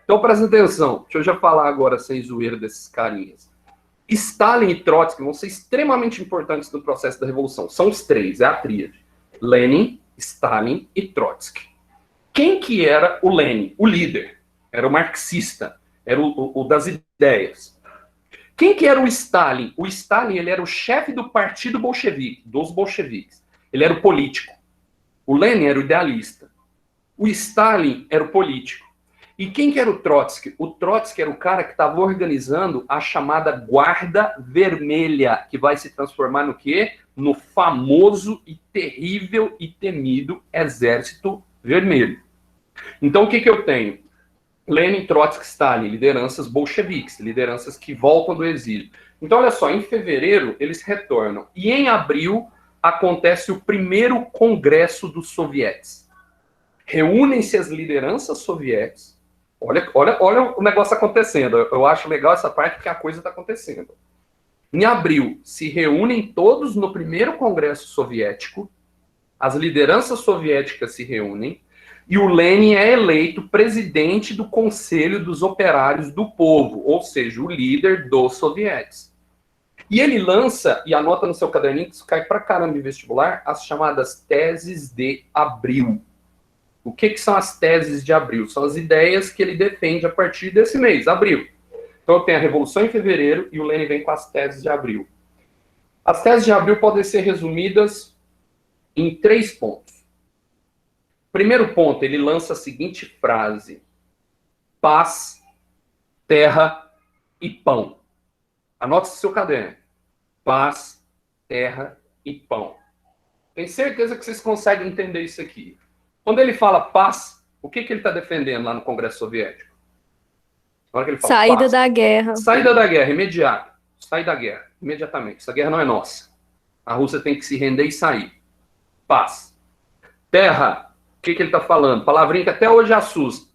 Então, presta atenção. Deixa eu já falar agora, sem zoeira, desses carinhas. Stalin e Trotsky vão ser extremamente importantes no processo da Revolução. São os três, é a tríade. Lenin, Stalin e Trotsky. Quem que era o Lenin? O líder. Era o marxista. Era o das ideias. Quem que era o Stalin? O Stalin, ele era o chefe do partido bolchevique, dos bolcheviques. Ele era o político. O Lenin era o idealista. O Stalin era o político. E quem que era o Trotsky? O Trotsky era o cara que estava organizando a chamada Guarda Vermelha, que vai se transformar no quê? No famoso e terrível e temido Exército Vermelho. Então, o que eu tenho? Lenin, Trotsky, Stalin, lideranças bolcheviques, lideranças que voltam do exílio. Então, olha só, em fevereiro eles retornam. E em abril acontece o primeiro congresso dos sovietes. Reúnem-se as lideranças soviéticas. Olha o negócio acontecendo. Eu acho legal essa parte porque a coisa está acontecendo. Em abril, se reúnem todos no primeiro congresso soviético. As lideranças soviéticas se reúnem. E o Lenin é eleito presidente do Conselho dos Operários do Povo, ou seja, o líder dos sovietes. E ele lança, e anota no seu caderninho, que isso cai pra caramba em vestibular, as chamadas teses de abril. O que são as teses de abril? São as ideias que ele defende a partir desse mês, abril. Então eu tenho a Revolução em fevereiro e o Lenin vem com as teses de abril. As teses de abril podem ser resumidas em 3 pontos. Primeiro ponto, ele lança a seguinte frase: paz, terra e pão. Anote no seu caderno. Paz, terra e pão. Tenho certeza que vocês conseguem entender isso aqui. Quando ele fala paz, o que ele está defendendo lá no Congresso Soviético? Na hora que ele fala Saída paz, da guerra. saída da guerra, imediata. Sai da guerra, imediatamente. Essa guerra não é nossa. A Rússia tem que se render e sair. Paz. Terra. O que ele está falando? Palavrinha que até hoje assusta.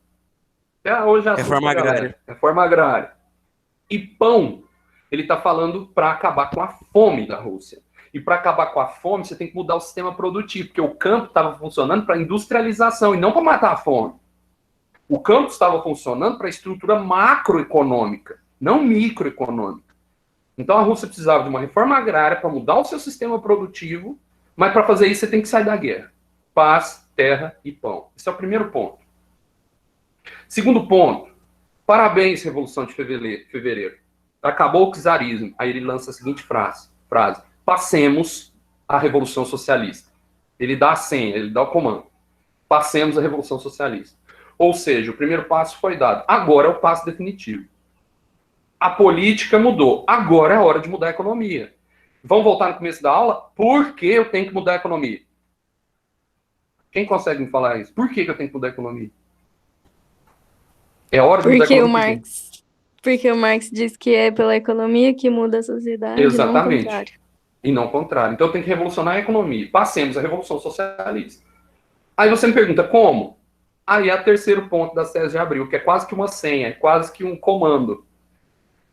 Até hoje assusta. Reforma agrária. Reforma agrária. E pão, ele está falando para acabar com a fome da Rússia. E para acabar com a fome, você tem que mudar o sistema produtivo, porque o campo estava funcionando para industrialização e não para matar a fome. O campo estava funcionando para a estrutura macroeconômica, não microeconômica. Então a Rússia precisava de uma reforma agrária para mudar o seu sistema produtivo, mas para fazer isso você tem que sair da guerra. Paz, terra e pão. Esse é o primeiro ponto. Segundo ponto, parabéns, Revolução de Fevereiro. Acabou o czarismo. Aí ele lança a seguinte frase: passemos a Revolução Socialista. Ele dá a senha, ele dá o comando. Passemos a Revolução Socialista. Ou seja, o primeiro passo foi dado. Agora é o passo definitivo. A política mudou. Agora é a hora de mudar a economia. Vamos voltar no começo da aula? Por que eu tenho que mudar a economia? Quem consegue me falar isso? Por que eu tenho que mudar a economia? É hora de mudar a economia. Porque o Marx diz que é pela economia que muda a sociedade. Exatamente. Não o contrário. E não o contrário. Então tem que revolucionar a economia. Passemos a Revolução Socialista. Aí você me pergunta, como? Aí é o terceiro ponto da tese de Abril, que é quase que uma senha, é quase que um comando.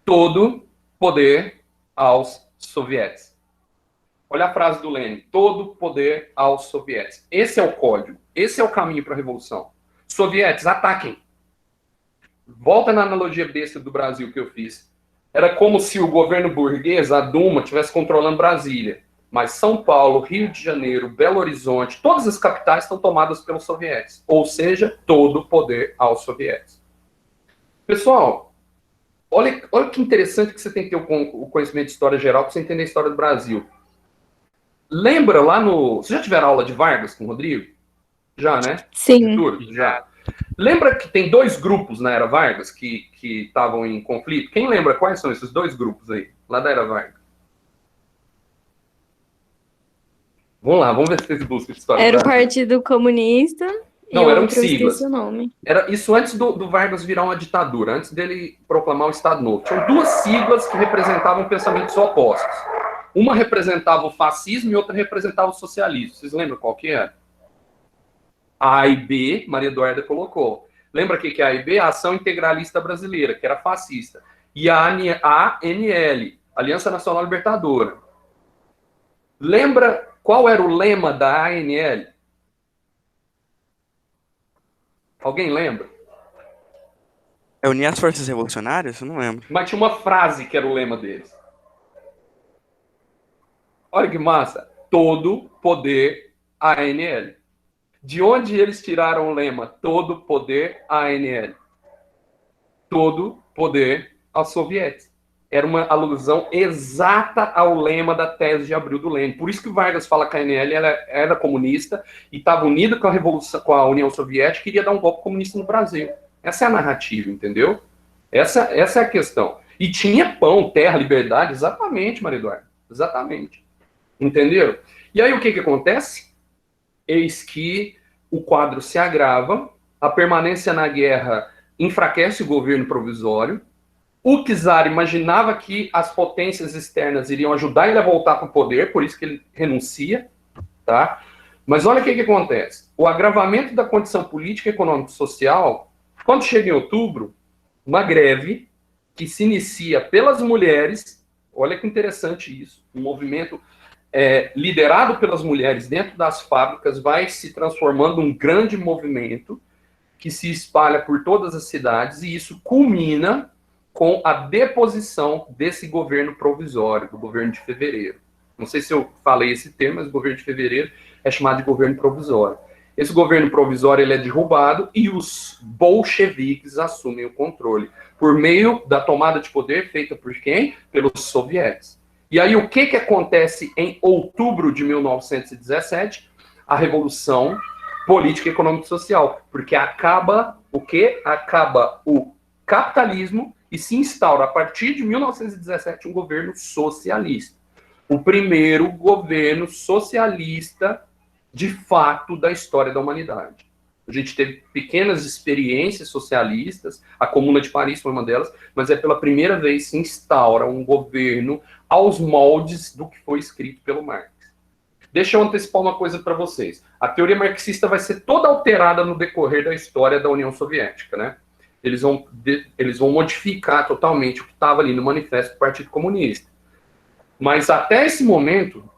Todo poder aos sovietes. Olha a frase do Lenin. Todo poder aos sovietes. Esse é o código. Esse é o caminho para a revolução. Sovietes, ataquem. Volta na analogia besta do Brasil que eu fiz. Era como se o governo burguês, a Duma, estivesse controlando Brasília. Mas São Paulo, Rio de Janeiro, Belo Horizonte, todas as capitais estão tomadas pelos sovietes. Ou seja, todo o poder aos sovietes. Pessoal, olha que interessante que você tem que ter o conhecimento de história geral para você entender a história do Brasil. Lembra lá no... Vocês já tiveram aula de Vargas com o Rodrigo? Já, né? Sim. Já. Lembra que tem dois grupos na Era Vargas que estavam em conflito? Quem lembra quais são esses dois grupos aí, lá da Era Vargas? Vamos lá, vamos ver se vocês buscam história. Era o Partido Comunista e não, eram outro, siglas. esqueci o nome. Era isso antes do Vargas virar uma ditadura, antes dele proclamar o Estado Novo. Tinham duas siglas que representavam pensamentos opostos. Uma representava o fascismo e outra representava o socialismo. Vocês lembram qual que era? A e B, Maria Eduarda colocou. Lembra o que é a e B? A Ação Integralista Brasileira, que era fascista. E a ANL, Aliança Nacional Libertadora. Lembra qual era o lema da ANL? Alguém lembra? É unir as forças revolucionárias? Eu não lembro. Mas tinha uma frase que era o lema deles. Olha que massa. Todo poder ANL. De onde eles tiraram o lema todo poder ANL? Todo poder aos sovietes. Era uma alusão exata ao lema da tese de Abril do Lenin. Por isso que o Vargas fala que a ANL era comunista e estava unido com a revolução, com a União Soviética e queria dar um golpe comunista no Brasil. Essa é a narrativa, entendeu? Essa é a questão. E tinha pão, terra, liberdade, exatamente, Maria Eduarda. Exatamente. Entenderam? E aí o que acontece? Eis que o quadro se agrava, a permanência na guerra enfraquece o governo provisório, o czar imaginava que as potências externas iriam ajudar ele a voltar para o poder, por isso que ele renuncia, tá? Mas olha o que acontece. O agravamento da condição política, econômica e social, quando chega em outubro, uma greve que se inicia pelas mulheres, olha que interessante isso, um movimento liderado pelas mulheres dentro das fábricas, vai se transformando num grande movimento que se espalha por todas as cidades, e isso culmina com a deposição desse governo provisório, do governo de fevereiro. Não sei se eu falei esse termo, mas o governo de fevereiro é chamado de governo provisório. Esse governo provisório ele é derrubado e os bolcheviques assumem o controle, por meio da tomada de poder feita por quem? Pelos sovietes. E aí o que acontece em outubro de 1917? A Revolução Política, Econômica e Social. Porque acaba o quê? Acaba o capitalismo e se instaura, a partir de 1917, um governo socialista. O primeiro governo socialista, de fato, da história da humanidade. A gente teve pequenas experiências socialistas, a Comuna de Paris foi uma delas, mas é pela primeira vez que se instaura um governo aos moldes do que foi escrito pelo Marx. Deixa eu antecipar uma coisa para vocês. A teoria marxista vai ser toda alterada no decorrer da história da União Soviética, né? Eles vão modificar totalmente o que estava ali no manifesto do Partido Comunista. Mas até esse momento,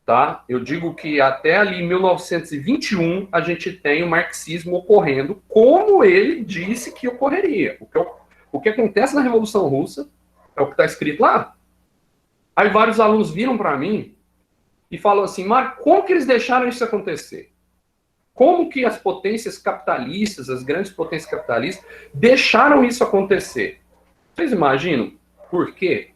tá? Eu digo que até ali em 1921 a gente tem o marxismo ocorrendo como ele disse que ocorreria. O que acontece na Revolução Russa é o que está escrito lá. Aí vários alunos viram para mim e falam assim, Marco, como que eles deixaram isso acontecer? Como que as potências capitalistas, as grandes potências capitalistas, deixaram isso acontecer? Vocês imaginam por quê?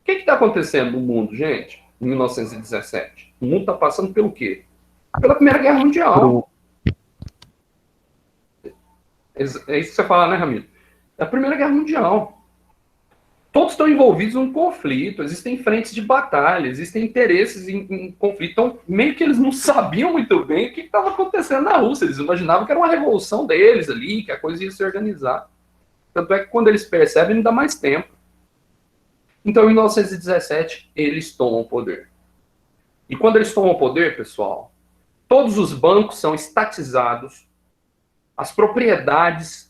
O que está acontecendo no mundo, gente, em 1917? O mundo está passando pelo quê? Pela Primeira Guerra Mundial. É isso que você fala, né, Ramiro? É a Primeira Guerra Mundial. Todos estão envolvidos num conflito, existem frentes de batalha, existem interesses em conflito. Então, meio que eles não sabiam muito bem o que estava acontecendo na Rússia. Eles imaginavam que era uma revolução deles ali, que a coisa ia se organizar. Tanto é que quando eles percebem, não dá mais tempo. Então, em 1917, eles tomam o poder. E quando eles tomam o poder, pessoal, todos os bancos são estatizados, as propriedades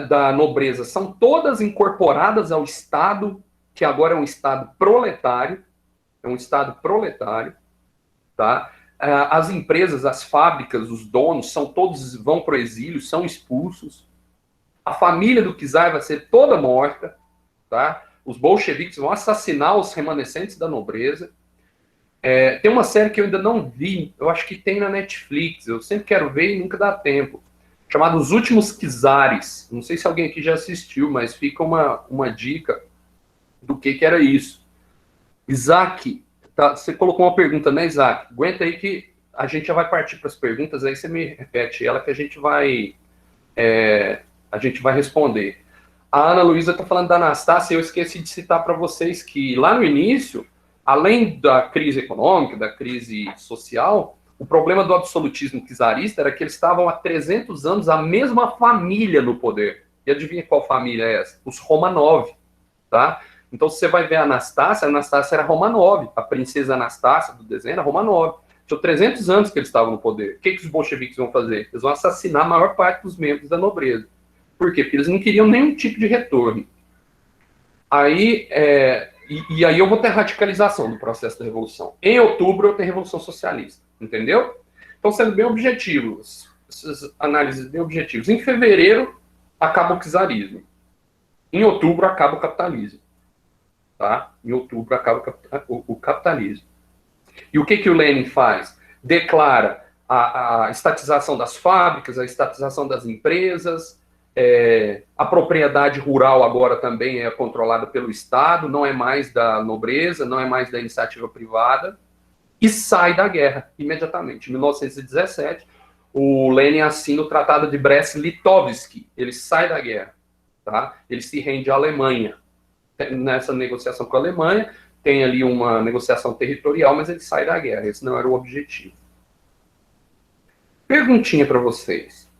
da nobreza são todas incorporadas ao Estado, que agora é um Estado proletário, tá? As empresas, as fábricas, os donos, vão para o exílio, são expulsos. A família do czar vai ser toda morta, tá? Os bolcheviques vão assassinar os remanescentes da nobreza. Tem uma série que eu ainda não vi, eu acho que tem na Netflix, eu sempre quero ver e nunca dá tempo, chamado Os Últimos Czares. Não sei se alguém aqui já assistiu, mas fica uma dica do que era isso. Isaac, tá, você colocou uma pergunta, né, Isaac? Aguenta aí que a gente já vai partir para as perguntas, aí você me repete ela que a gente vai responder. A Ana Luísa está falando da Anastácia, eu esqueci de citar para vocês que lá no início, além da crise econômica, da crise social, o problema do absolutismo czarista era que eles estavam há 300 anos a mesma família no poder. E adivinha qual família é essa? Os Romanov, tá? Então, se você vai ver a Anastácia era Romanov. A princesa Anastácia do desenho era Romanov. Tinha 300 anos que eles estavam no poder. O que os bolcheviques vão fazer? Eles vão assassinar a maior parte dos membros da nobreza. Por quê? Porque eles não queriam nenhum tipo de retorno. Aí, e aí eu vou ter radicalização do processo da Revolução. Em outubro eu tenho Revolução Socialista. Entendeu? Então, sendo bem objetivos, essas análises bem objetivas. Em fevereiro, acaba o czarismo. Em outubro, acaba o capitalismo. Tá? Em outubro, acaba o capitalismo. E o que o Lenin faz? Declara a estatização das fábricas, a estatização das empresas, a propriedade rural agora também é controlada pelo Estado, não é mais da nobreza, não é mais da iniciativa privada, e sai da guerra imediatamente. Em 1917, o Lenin assina o Tratado de Brest-Litovsk. Ele sai da guerra, tá? Ele se rende à Alemanha. Nessa negociação com a Alemanha, tem ali uma negociação territorial, mas ele sai da guerra. Esse não era o objetivo. Perguntinha para vocês.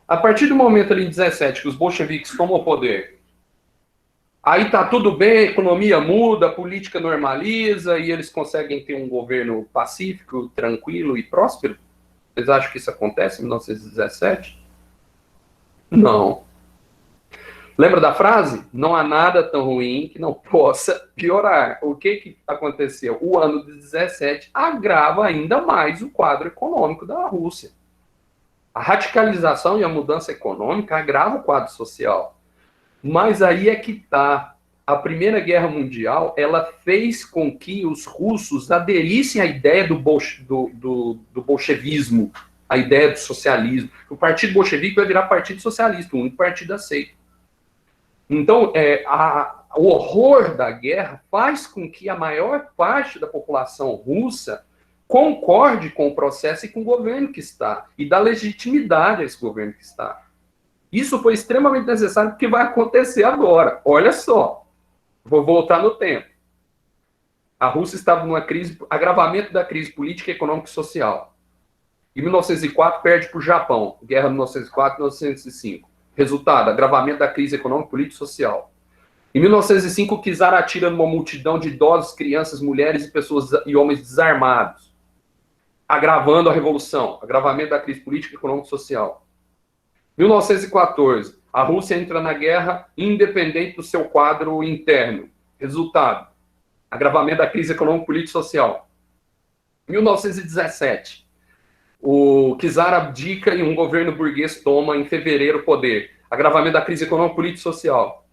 A partir do momento ali em 17 que os bolcheviques tomam o poder, aí tá tudo bem, a economia muda, a política normaliza e eles conseguem ter um governo pacífico, tranquilo e próspero? Vocês acham que isso acontece em 1917? Não. Lembra da frase? Não há nada tão ruim que não possa piorar. O que aconteceu? O ano de 17 agrava ainda mais o quadro econômico da Rússia. A radicalização e a mudança econômica agrava o quadro social. Mas aí é que está. A Primeira Guerra Mundial, ela fez com que os russos aderissem à ideia do bolchevismo, à ideia do socialismo. O Partido Bolchevique vai virar Partido Socialista, o único partido aceito. Então, o horror da guerra faz com que a maior parte da população russa concorde com o processo e com o governo que está, e dá legitimidade a esse governo que está. Isso foi extremamente necessário porque vai acontecer agora. Olha só, vou voltar no tempo. A Rússia estava numa crise, agravamento da crise política, econômica e social. Em 1904, perde para o Japão, guerra de 1904 e 1905. Resultado, agravamento da crise econômica, política e social. Em 1905, o czar atira numa multidão de idosos, crianças, mulheres e pessoas e homens desarmados, agravando a revolução, agravamento da crise política, econômica e social. 1914, a Rússia entra na guerra independente do seu quadro interno. Resultado, agravamento da crise econômica, política e social. 1917, o czar abdica e um governo burguês toma em fevereiro o poder. Agravamento da crise econômica, política e social.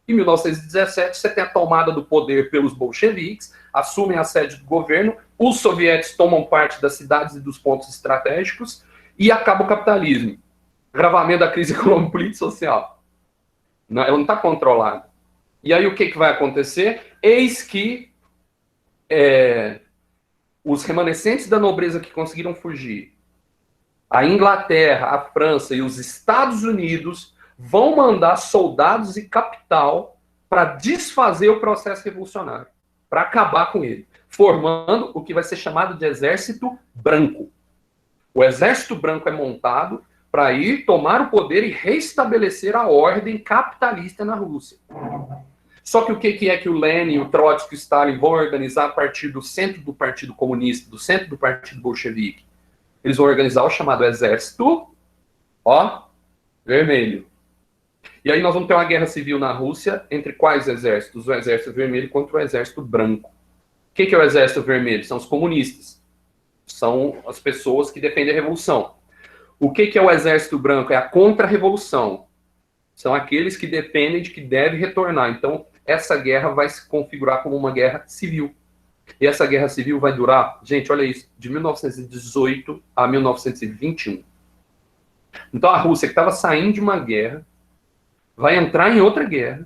Em 1917, você tem a tomada do poder pelos bolcheviques, assumem a sede do governo, os soviéticos tomam parte das cidades e dos pontos estratégicos e acaba o capitalismo. Agravamento da crise econômica, política e social. Ela não está controlada. E aí o que vai acontecer? Eis que os remanescentes da nobreza que conseguiram fugir, a Inglaterra, a França e os Estados Unidos vão mandar soldados e capital para desfazer o processo revolucionário, para acabar com ele, formando o que vai ser chamado de Exército Branco. O Exército Branco é montado para ir tomar o poder e restabelecer a ordem capitalista na Rússia. Só que o que é que o Lenin, o Trotsky e o Stalin vão organizar a partir do centro do Partido Comunista, do centro do Partido Bolchevique? Eles vão organizar o chamado Exército, Vermelho. E aí nós vamos ter uma guerra civil na Rússia entre quais exércitos? O Exército Vermelho contra o Exército Branco. O que é o Exército Vermelho? São os comunistas. São as pessoas que defendem a revolução. O que é o Exército Branco? É a contra-revolução. São aqueles que dependem de que deve retornar. Então, essa guerra vai se configurar como uma guerra civil. E essa guerra civil vai durar, gente, olha isso, de 1918 a 1921. Então, a Rússia, que estava saindo de uma guerra, vai entrar em outra guerra,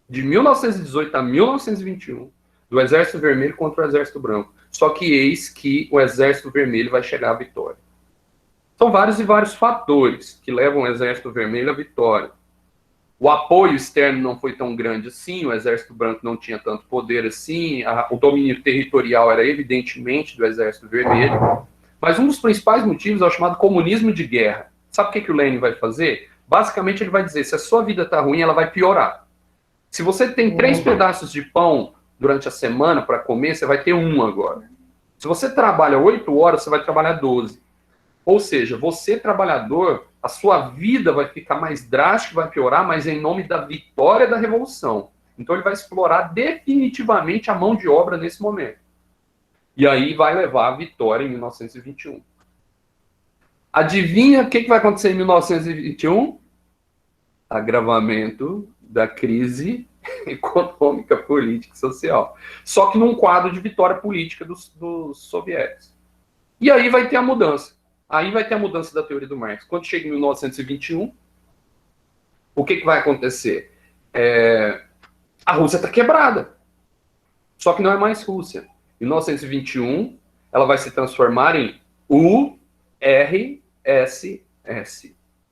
de 1918 a 1921, do Exército Vermelho contra o Exército Branco. Só que eis que o Exército Vermelho vai chegar à vitória. São vários e vários fatores que levam o Exército Vermelho à vitória. O apoio externo não foi tão grande assim, o Exército Branco não tinha tanto poder assim, o domínio territorial era evidentemente do Exército Vermelho, mas um dos principais motivos é o chamado comunismo de guerra. Sabe o que o Lenin vai fazer? Basicamente ele vai dizer, se a sua vida está ruim, ela vai piorar. Se você tem 3 pedaços de pão durante a semana para comer, você vai ter 1 agora. Se você trabalha 8 horas, você vai trabalhar 12. Ou seja, você, trabalhador, a sua vida vai ficar mais drástica, vai piorar, mas em nome da vitória da revolução. Então ele vai explorar definitivamente a mão de obra nesse momento. E aí vai levar a vitória em 1921. Adivinha o que vai acontecer em 1921? Agravamento da crise econômica, política e social. Só que num quadro de vitória política dos soviéticos. E aí vai ter a mudança. Aí vai ter a mudança da teoria do Marx. Quando chega em 1921, o que vai acontecer? A Rússia está quebrada. Só que não é mais Rússia. Em 1921, ela vai se transformar em URSS,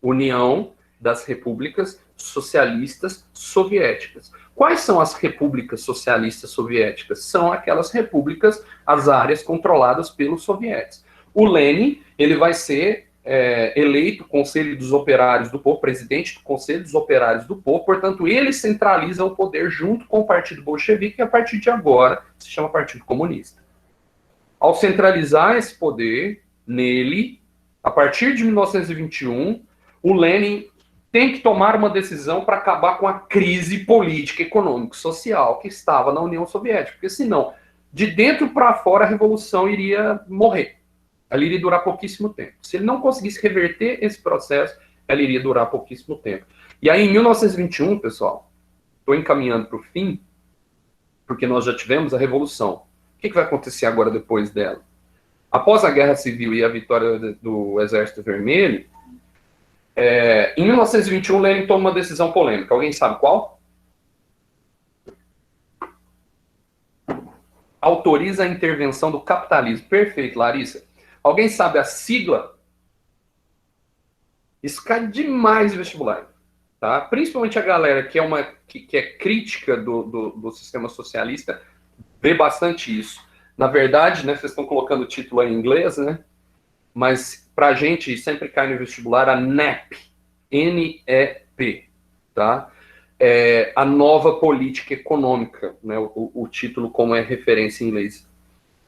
União das Repúblicas Socialistas Soviéticas. Quais são as repúblicas socialistas soviéticas? São aquelas repúblicas, as áreas controladas pelos soviéticos. O Lenin, ele vai ser eleito Conselho dos Operários do Povo, presidente do Conselho dos Operários do Povo, portanto, ele centraliza o poder junto com o Partido Bolchevique, que a partir de agora se chama Partido Comunista. Ao centralizar esse poder nele, a partir de 1921, o Lenin tem que tomar uma decisão para acabar com a crise política, econômica e social que estava na União Soviética, porque senão, de dentro para fora, a revolução iria morrer. Ela iria durar pouquíssimo tempo. Se ele não conseguisse reverter esse processo, ela iria durar pouquíssimo tempo. E aí, em 1921, pessoal, estou encaminhando para o fim, porque nós já tivemos a Revolução. O que vai acontecer agora depois dela? Após a Guerra Civil e a vitória do Exército Vermelho, em 1921, Lenin toma uma decisão polêmica. Alguém sabe qual? Autoriza a intervenção do capitalismo. Perfeito, Larissa. Alguém sabe a sigla? Isso cai demais no vestibular, tá? Principalmente a galera que é crítica do sistema socialista vê bastante isso. Na verdade, né, vocês estão colocando o título em inglês, né? Mas pra gente sempre cai no vestibular a NEP, N-E-P, tá? A nova política econômica, né? O título como é referência em inglês.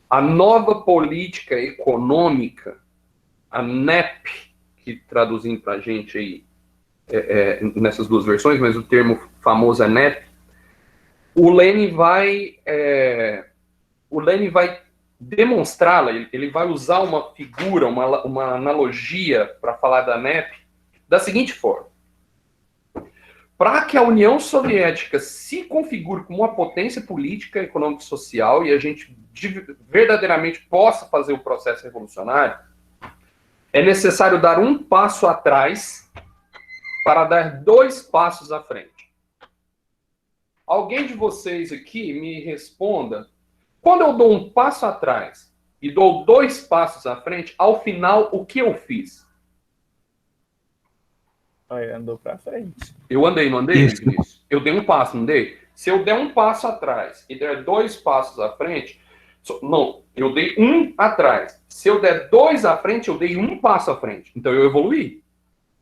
A nova política econômica, a NEP, que traduzindo para a gente aí, nessas duas versões, mas o termo famoso é NEP, o Lenin vai demonstrá-la, ele vai usar uma figura, uma analogia para falar da NEP, da seguinte forma. para que a União Soviética se configure como uma potência política, econômica e social e a gente verdadeiramente possa fazer o processo revolucionário, é necessário dar um passo atrás para dar 2 passos à frente. Alguém de vocês aqui me responda, quando eu dou um passo atrás e dou 2 passos à frente, ao final, o que eu fiz? Olha, andou pra frente. Eu andei, não andei, Isso. Vinícius? Eu dei um passo, não dei? Se eu der um passo atrás e der 2 passos à frente, não, eu dei 1 atrás. Se eu der 2 à frente, eu dei 1 passo à frente. Então eu evoluí.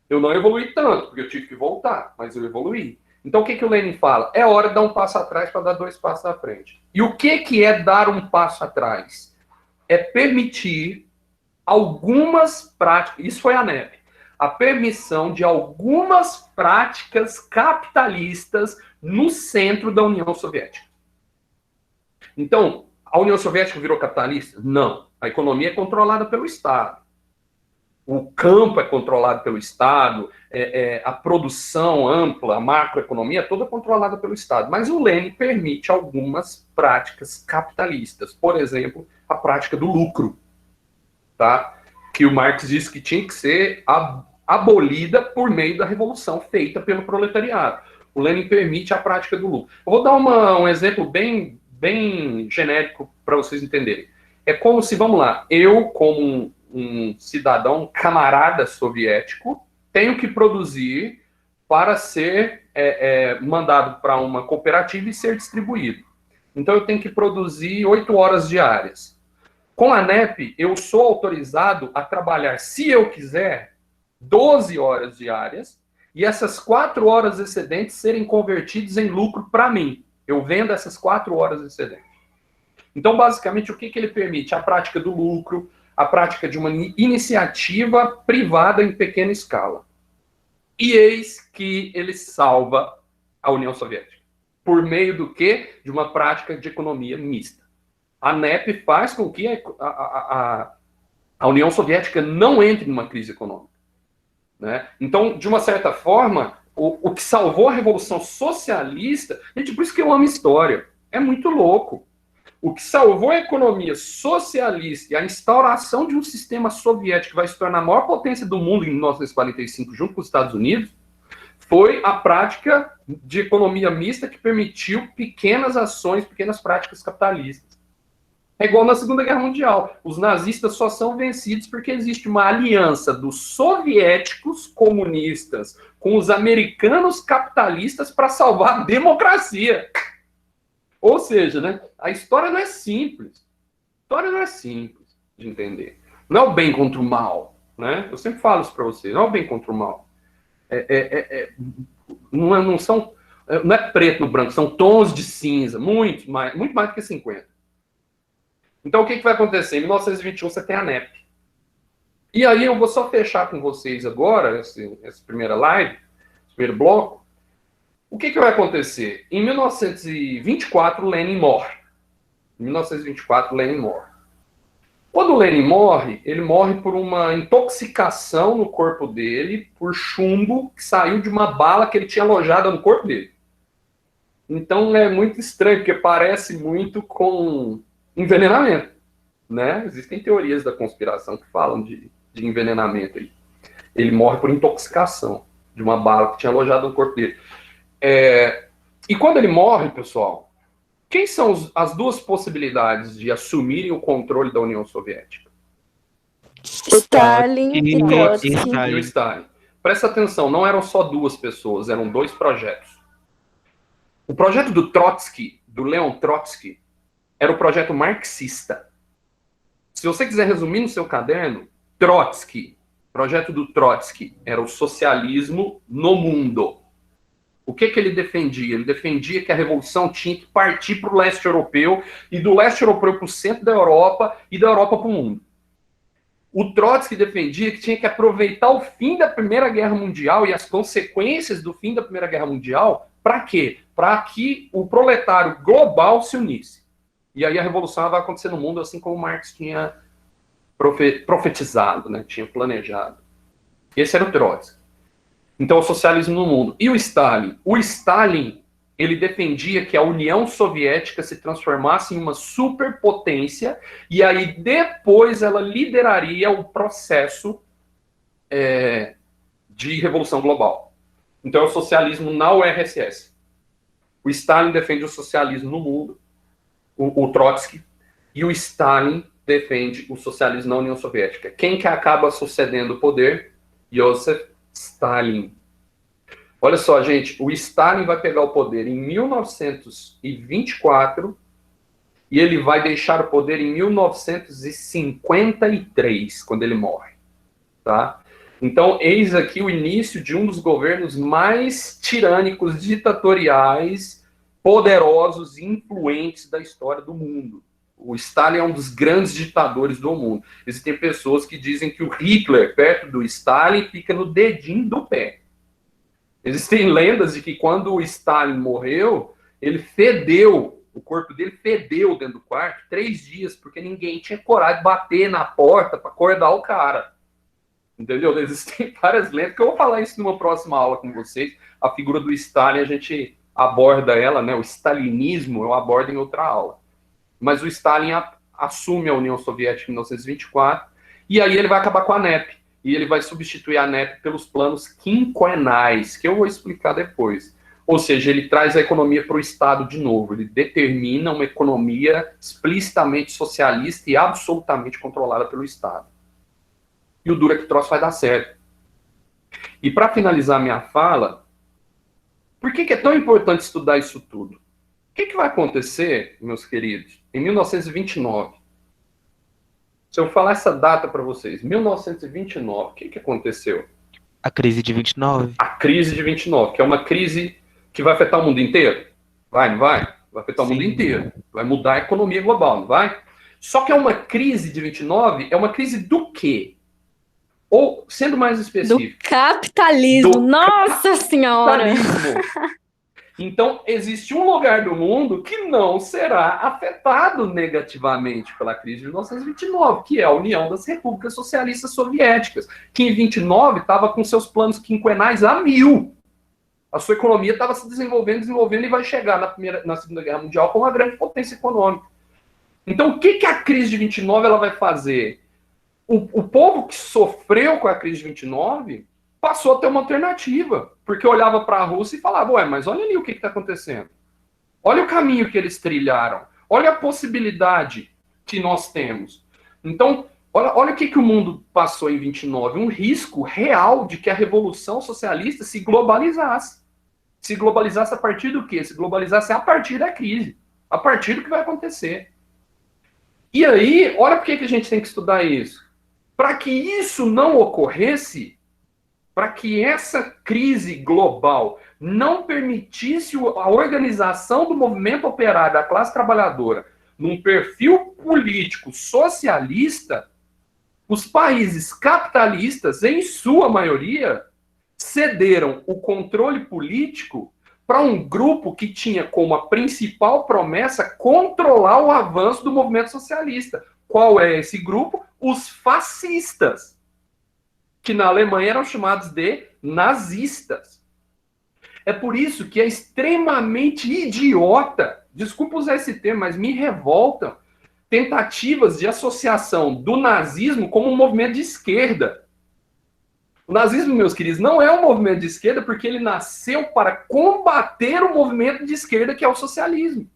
Eu não evoluí tanto, porque eu tive que voltar, mas eu evoluí. Então o que o Lenin fala? É hora de dar um passo atrás para dar 2 passos à frente. E o que é dar um passo atrás? É permitir algumas práticas, isso foi a NEP, a permissão de algumas práticas capitalistas no centro da União Soviética. Então, a União Soviética virou capitalista? Não. A economia é controlada pelo Estado. O campo é controlado pelo Estado, a produção ampla, a macroeconomia, toda controlada pelo Estado. Mas o Lenin permite algumas práticas capitalistas. Por exemplo, a prática do lucro, tá? Que o Marx disse que tinha que ser abolida por meio da revolução feita pelo proletariado. O Lenin permite a prática do lucro. Eu vou dar um exemplo bem genérico para vocês entenderem. É como se, vamos lá, eu, como um cidadão camarada soviético, tenho que produzir para ser mandado para uma cooperativa e ser distribuído. Então eu tenho que produzir 8 horas diárias. Com a NEP, eu sou autorizado a trabalhar, se eu quiser, 12 horas diárias, e essas 4 horas excedentes serem convertidas em lucro para mim. Eu vendo essas 4 horas excedentes. Então, basicamente, o que ele permite? A prática do lucro, a prática de uma iniciativa privada em pequena escala. E eis que ele salva a União Soviética. Por meio do quê? De uma prática de economia mista. A NEP faz com que a União Soviética não entre numa crise econômica. Né? Então, de uma certa forma, o que salvou a Revolução Socialista... Gente, por isso que eu amo história. É muito louco. O que salvou a economia socialista e a instauração de um sistema soviético que vai se tornar a maior potência do mundo em 1945, junto com os Estados Unidos, foi a prática de economia mista que permitiu pequenas ações, pequenas práticas capitalistas. É igual na Segunda Guerra Mundial. Os nazistas só são vencidos porque existe uma aliança dos soviéticos comunistas com os americanos capitalistas para salvar a democracia. Ou seja, né, a história não é simples. A história não é simples de entender. Não é o bem contra o mal. Né? Eu sempre falo isso para vocês. Não é o bem contra o mal. Não é preto no branco, são tons de cinza. Muito mais do que 50. Então, o que vai acontecer? Em 1921, você tem a NEP. E aí, eu vou só fechar com vocês agora, essa primeira live, esse primeiro bloco. O que vai acontecer? Em 1924, Lenin morre. Em 1924, Lenin morre. Quando Lenin morre, ele morre por uma intoxicação no corpo dele, por chumbo que saiu de uma bala que ele tinha alojada no corpo dele. Então, é muito estranho, porque parece muito com envenenamento, né? Existem teorias da conspiração que falam de envenenamento. Ele morre por intoxicação de uma bala que tinha alojado no corpo dele. E quando ele morre, pessoal, quem são as 2 possibilidades de assumirem o controle da União Soviética? Stalin e Trotsky. E o Stalin. Presta atenção, não eram só 2 pessoas, eram 2 projetos. O projeto do Trotsky, do Leon Trotsky, era o projeto marxista. Se você quiser resumir no seu caderno, Trotsky, projeto do Trotsky, era o socialismo no mundo. O que ele defendia? Ele defendia que a revolução tinha que partir para o leste europeu, e do leste europeu para o centro da Europa, e da Europa para o mundo. O Trotsky defendia que tinha que aproveitar o fim da Primeira Guerra Mundial e as consequências do fim da Primeira Guerra Mundial, para quê? Para que o proletário global se unisse. E aí a revolução vai acontecer no mundo, assim como Marx tinha profetizado, né? Tinha planejado. Esse era o Trotsky. Então, o socialismo no mundo. E o Stalin? O Stalin, ele defendia que a União Soviética se transformasse em uma superpotência e aí depois ela lideraria o processo de revolução global. Então, é o socialismo na URSS. O Stalin defende o socialismo no mundo, o Trotsky, e o Stalin defende o socialismo na União Soviética. Quem que acaba sucedendo o poder? Joseph Stalin. Olha só, gente, o Stalin vai pegar o poder em 1924 e ele vai deixar o poder em 1953, quando ele morre, tá? Então, eis aqui o início de um dos governos mais tirânicos, ditatoriais, poderosos e influentes da história do mundo. O Stalin é um dos grandes ditadores do mundo. Existem pessoas que dizem que o Hitler, perto do Stalin, fica no dedinho do pé. Existem lendas de que quando o Stalin morreu, ele fedeu, o corpo dele fedeu dentro do quarto 3 dias, porque ninguém tinha coragem de bater na porta para acordar o cara. Entendeu? Existem várias lendas, que eu vou falar isso numa próxima aula com vocês. A figura do Stalin, a gente aborda ela, né? O stalinismo eu abordo em outra aula. Mas o Stalin assume a União Soviética em 1924, e aí ele vai acabar com a NEP. E ele vai substituir a NEP pelos planos quinquenais, que eu vou explicar depois. Ou seja, ele traz a economia para o Estado de novo. Ele determina uma economia explicitamente socialista e absolutamente controlada pelo Estado. E o duro é que o troço vai dar certo. E para finalizar minha fala, por que é tão importante estudar isso tudo? O que vai acontecer, meus queridos, em 1929? Se eu falar essa data para vocês, 1929, o que aconteceu? A crise de 29. A crise de 29, que é uma crise que vai afetar o mundo inteiro. Vai, não vai? Vai afetar o mundo inteiro. Vai mudar a economia global, não vai? Só que é uma crise de 29, é uma crise do quê? Ou, sendo mais específico... Do capitalismo. Nossa Senhora! Capitalismo. Então, existe um lugar do mundo que não será afetado negativamente pela crise de 1929, que é a União das Repúblicas Socialistas Soviéticas, que em 29 estava com seus planos quinquenais a 1000. A sua economia estava se desenvolvendo e vai chegar na Segunda Guerra Mundial como uma grande potência econômica. Então, o que a crise de 29 ela vai fazer? O povo que sofreu com a crise de 29 passou a ter uma alternativa, porque olhava para a Rússia e falava, ué, mas olha ali o que está acontecendo. Olha o caminho que eles trilharam. Olha a possibilidade que nós temos. Então, olha o que o mundo passou em 29. Um risco real de que a Revolução Socialista se globalizasse. Se globalizasse a partir do quê? Se globalizasse a partir da crise. A partir do que vai acontecer. E aí, olha por que a gente tem que estudar isso. Para que isso não ocorresse, para que essa crise global não permitisse a organização do movimento operário da classe trabalhadora num perfil político socialista, os países capitalistas, em sua maioria, cederam o controle político para um grupo que tinha como a principal promessa controlar o avanço do movimento socialista. Qual é esse grupo? Os fascistas, que na Alemanha eram chamados de nazistas. É por isso que é extremamente idiota, desculpa usar esse termo, mas me revoltam, tentativas de associação do nazismo como um movimento de esquerda. O nazismo, meus queridos, não é um movimento de esquerda porque ele nasceu para combater o movimento de esquerda que é o socialismo.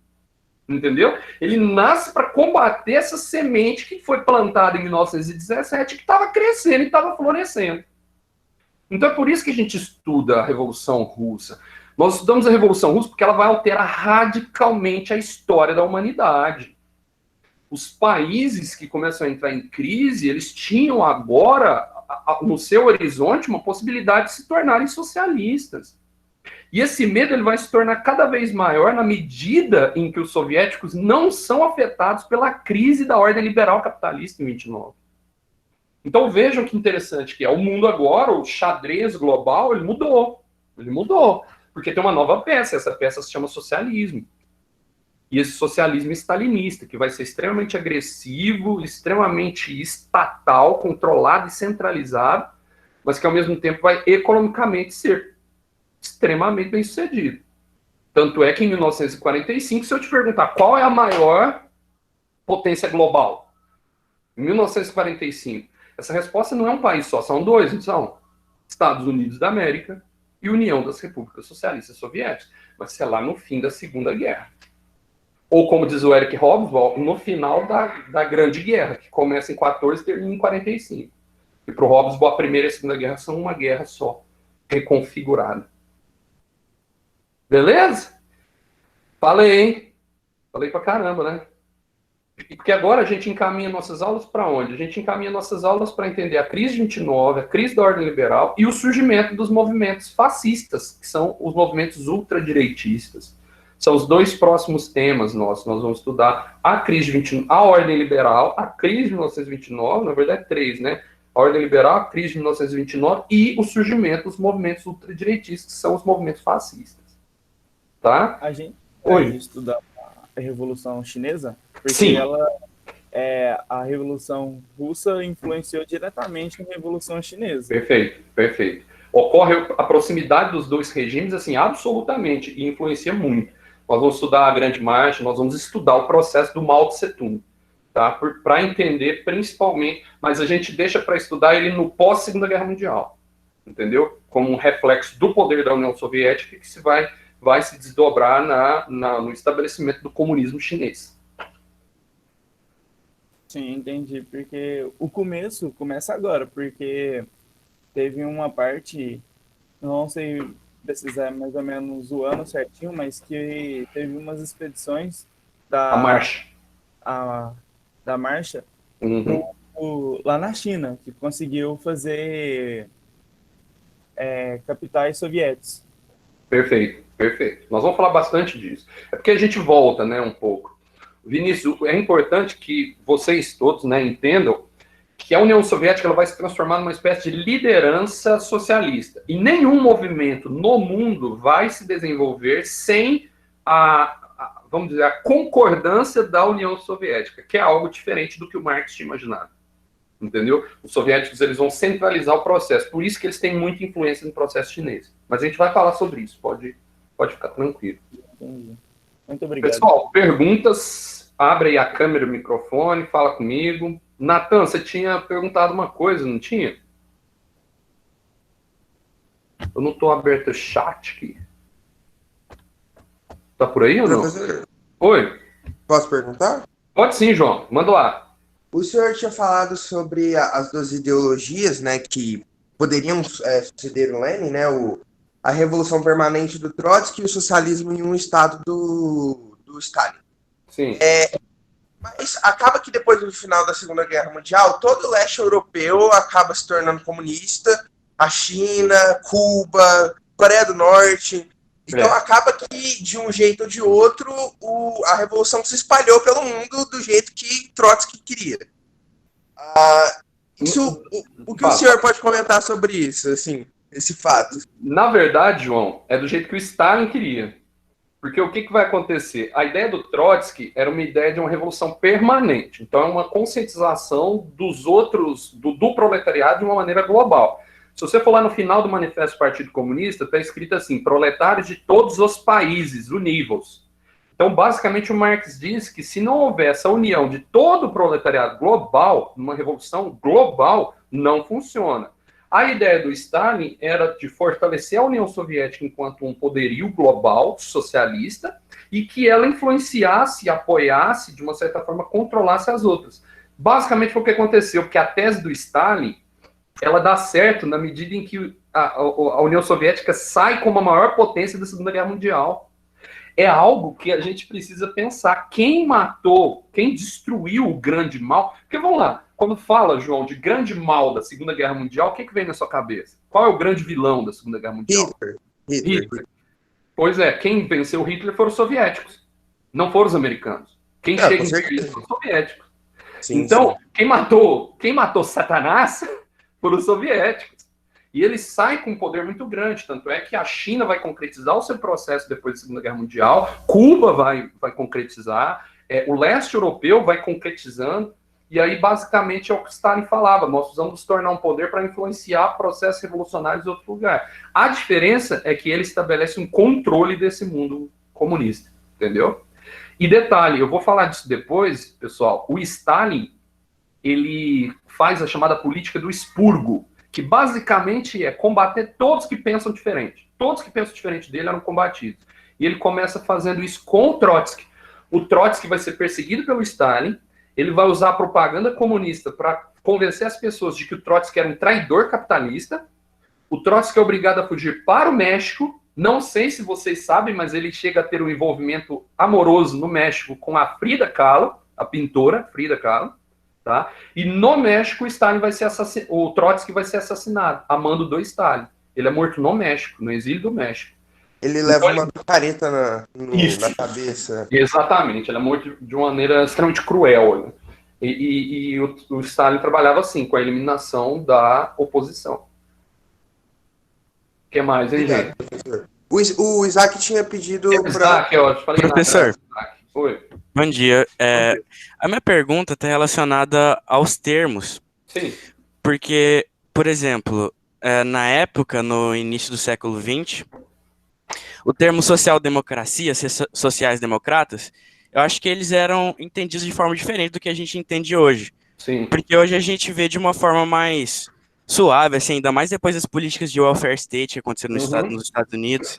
Entendeu? Ele nasce para combater essa semente que foi plantada em 1917, que estava crescendo e estava florescendo. Então é por isso que a gente estuda a Revolução Russa. Nós estudamos a Revolução Russa porque ela vai alterar radicalmente a história da humanidade. Os países que começam a entrar em crise, eles tinham agora no seu horizonte uma possibilidade de se tornarem socialistas. E esse medo ele vai se tornar cada vez maior na medida em que os soviéticos não são afetados pela crise da ordem liberal capitalista em 29. Então vejam que interessante que é. O mundo agora, o xadrez global, ele mudou. Ele mudou. Porque tem uma nova peça. Essa peça se chama socialismo. E esse socialismo stalinista, que vai ser extremamente agressivo, extremamente estatal, controlado e centralizado, mas que ao mesmo tempo vai economicamente ser extremamente bem sucedido. Tanto é que em 1945, se eu te perguntar qual é a maior potência global, em 1945, essa resposta não é um país só, são dois, não são? Estados Unidos da América e União das Repúblicas Socialistas Soviéticas. Mas isso é lá no fim da Segunda Guerra. Ou, como diz o Eric Hobsbawm, no final da Grande Guerra, que começa em 14 e termina em 45. E para o Hobsbawm, a Primeira e a Segunda Guerra são uma guerra só, reconfigurada. Beleza? Falei, hein? Falei pra caramba, né? Porque agora a gente encaminha nossas aulas para onde? A gente encaminha nossas aulas para entender a crise de 29, a crise da ordem liberal e o surgimento dos movimentos fascistas, que são os movimentos ultradireitistas. São os dois próximos temas nossos. Nós vamos estudar a crise de 29, a ordem liberal, a crise de 1929, na verdade três, né? A ordem liberal, a crise de 1929 e o surgimento dos movimentos ultradireitistas, que são os movimentos fascistas. Tá? A gente Oi. estuda a Revolução Chinesa, porque Sim. a Revolução Russa influenciou diretamente a Revolução Chinesa. Perfeito, perfeito. Ocorre a proximidade dos dois regimes, assim, absolutamente, e influencia muito. Nós vamos estudar a Grande Marcha, nós vamos estudar o processo do Mao Tse-tung, tá? Para entender, principalmente, mas a gente deixa para estudar ele no pós-Segunda Guerra Mundial, entendeu? Como um reflexo do poder da União Soviética que vai se desdobrar no estabelecimento do comunismo chinês. Sim, entendi, porque o começo começa agora, porque teve uma parte, não sei precisar mais ou menos o ano certinho, mas que teve umas expedições A marcha. da marcha lá na China, que conseguiu fazer capitais soviéticos. Perfeito, perfeito. Nós vamos falar bastante disso. É porque a gente volta, né, um pouco. Vinícius, é importante que vocês todos, né, entendam que a União Soviética ela vai se transformar numa espécie de liderança socialista. E nenhum movimento no mundo vai se desenvolver sem vamos dizer, a concordância da União Soviética, que é algo diferente do que o Marx tinha imaginado. Entendeu? Os soviéticos eles vão centralizar o processo, por isso que eles têm muita influência no processo chinês. Mas a gente vai falar sobre isso, pode ficar tranquilo. Entendi. Muito obrigado. Pessoal, perguntas, abre aí a câmera e o microfone, fala comigo. Natan, você tinha perguntado uma coisa, não tinha? Eu não estou aberto o chat aqui. Tá por aí ou não? Professor, Oi? posso perguntar? Pode sim, João. Manda lá. O senhor tinha falado sobre as duas ideologias, né, que poderiam suceder o Lenin, né, a Revolução Permanente do Trotsky e o socialismo em um estado do Stalin. Sim. Mas acaba que depois do final da Segunda Guerra Mundial, todo o leste europeu acaba se tornando comunista, a China, Cuba, Coreia do Norte. Então acaba que, de um jeito ou de outro, a revolução se espalhou pelo mundo do jeito que Trotsky queria. O que o senhor pode comentar sobre isso, assim, esse fato? Na verdade, João, é do jeito que o Stalin queria. Porque o que vai acontecer? A ideia do Trotsky era uma ideia de uma revolução permanente. Então é uma conscientização dos outros, do proletariado de uma maneira global. Se você for lá no final do Manifesto do Partido Comunista, está escrito assim, proletários de todos os países, univos. Então, basicamente, o Marx diz que se não houver essa união de todo o proletariado global, numa revolução global, não funciona. A ideia do Stalin era de fortalecer a União Soviética enquanto um poderio global, socialista, e que ela influenciasse, apoiasse, de uma certa forma, controlasse as outras. Basicamente, foi o que aconteceu, porque a tese do Stalin ela dá certo na medida em que a União Soviética sai como a maior potência da Segunda Guerra Mundial. É algo que a gente precisa pensar. Quem matou, quem destruiu o grande mal... Porque, vamos lá, quando fala, João, de grande mal da Segunda Guerra Mundial, o que vem na sua cabeça? Qual é o grande vilão da Segunda Guerra Mundial? Hitler. Pois é, quem venceu Hitler foram os soviéticos, não foram os americanos. Quem chega em Berlim foram os soviéticos. Sim, então, sim. Quem matou Satanás... foram os soviéticos. E eles saem com um poder muito grande, tanto é que a China vai concretizar o seu processo depois da Segunda Guerra Mundial, Cuba vai concretizar, o leste europeu vai concretizando, E aí, basicamente, é o que Stalin falava: nós precisamos tornar um poder para influenciar processos revolucionários em outro lugar. A diferença é que ele estabelece um controle desse mundo comunista, entendeu? E detalhe, eu vou falar disso depois, pessoal. O Stalin, ele faz a chamada política do expurgo, que basicamente é combater todos que pensam diferente. Todos que pensam diferente dele eram combatidos. E ele começa fazendo isso com o Trotsky. O Trotsky vai ser perseguido pelo Stalin, ele vai usar a propaganda comunista para convencer as pessoas de que o Trotsky era um traidor capitalista. O Trotsky é obrigado a fugir para o México. Não sei se vocês sabem, mas ele chega a ter um envolvimento amoroso no México com a Frida Kahlo, a pintora Frida Kahlo, tá? E no México o Trotsky vai ser assassinado, a mando do Stalin. Ele é morto no México, no exílio do México. Ele leva uma picareta na cabeça. Exatamente, ele é morto de uma maneira extremamente cruel. Né? E o Stalin trabalhava assim, com a eliminação da oposição. O que mais, hein, Obrigado, gente? professor. O Isaac tinha pedido para... Isaac, eu falei Professor. Isaac. Oi. Bom dia. A minha pergunta está relacionada aos termos, Sim. porque, por exemplo, na época, no início do século XX, o termo social-democracia, sociais-democratas, eu acho que eles eram entendidos de forma diferente do que a gente entende hoje. Sim. Porque hoje a gente vê de uma forma mais suave, assim, ainda mais depois das políticas de welfare state que aconteceram nos Estados Unidos.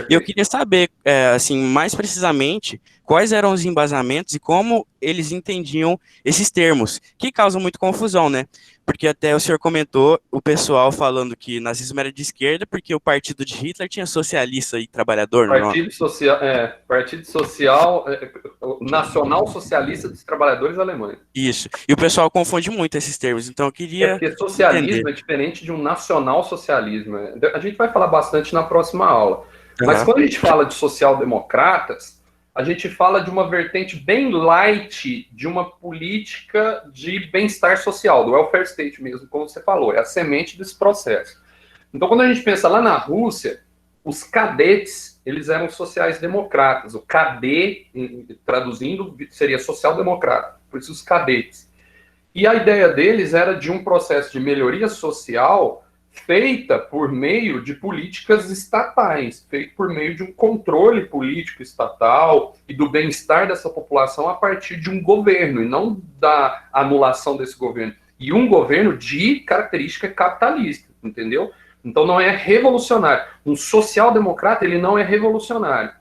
E eu queria saber, assim, mais precisamente, quais eram os embasamentos e como eles entendiam esses termos, que causam muita confusão, né? Porque até o senhor comentou o pessoal falando que nazismo era de esquerda porque o partido de Hitler tinha socialista e trabalhador no nome. Partido Social, Nacional Socialista dos Trabalhadores Alemães. Isso. E o pessoal confunde muito esses termos, então eu queria Porque socialismo entender. é diferente de um nacional-socialismo. A gente vai falar bastante na próxima aula. Mas quando a gente fala de social-democratas, a gente fala de uma vertente bem light de uma política de bem-estar social, do welfare state mesmo, como você falou, é a semente desse processo. Então, quando a gente pensa lá na Rússia, os cadetes, eles eram sociais-democratas. O cadê, traduzindo, seria social-democrata, por isso os cadetes. E a ideia deles era de um processo de melhoria social feita por meio de políticas estatais, feita por meio de um controle político estatal e do bem-estar dessa população a partir de um governo, e não da anulação desse governo. E um governo de característica capitalista, entendeu? Então não é revolucionário. Um social-democrata, ele não é revolucionário.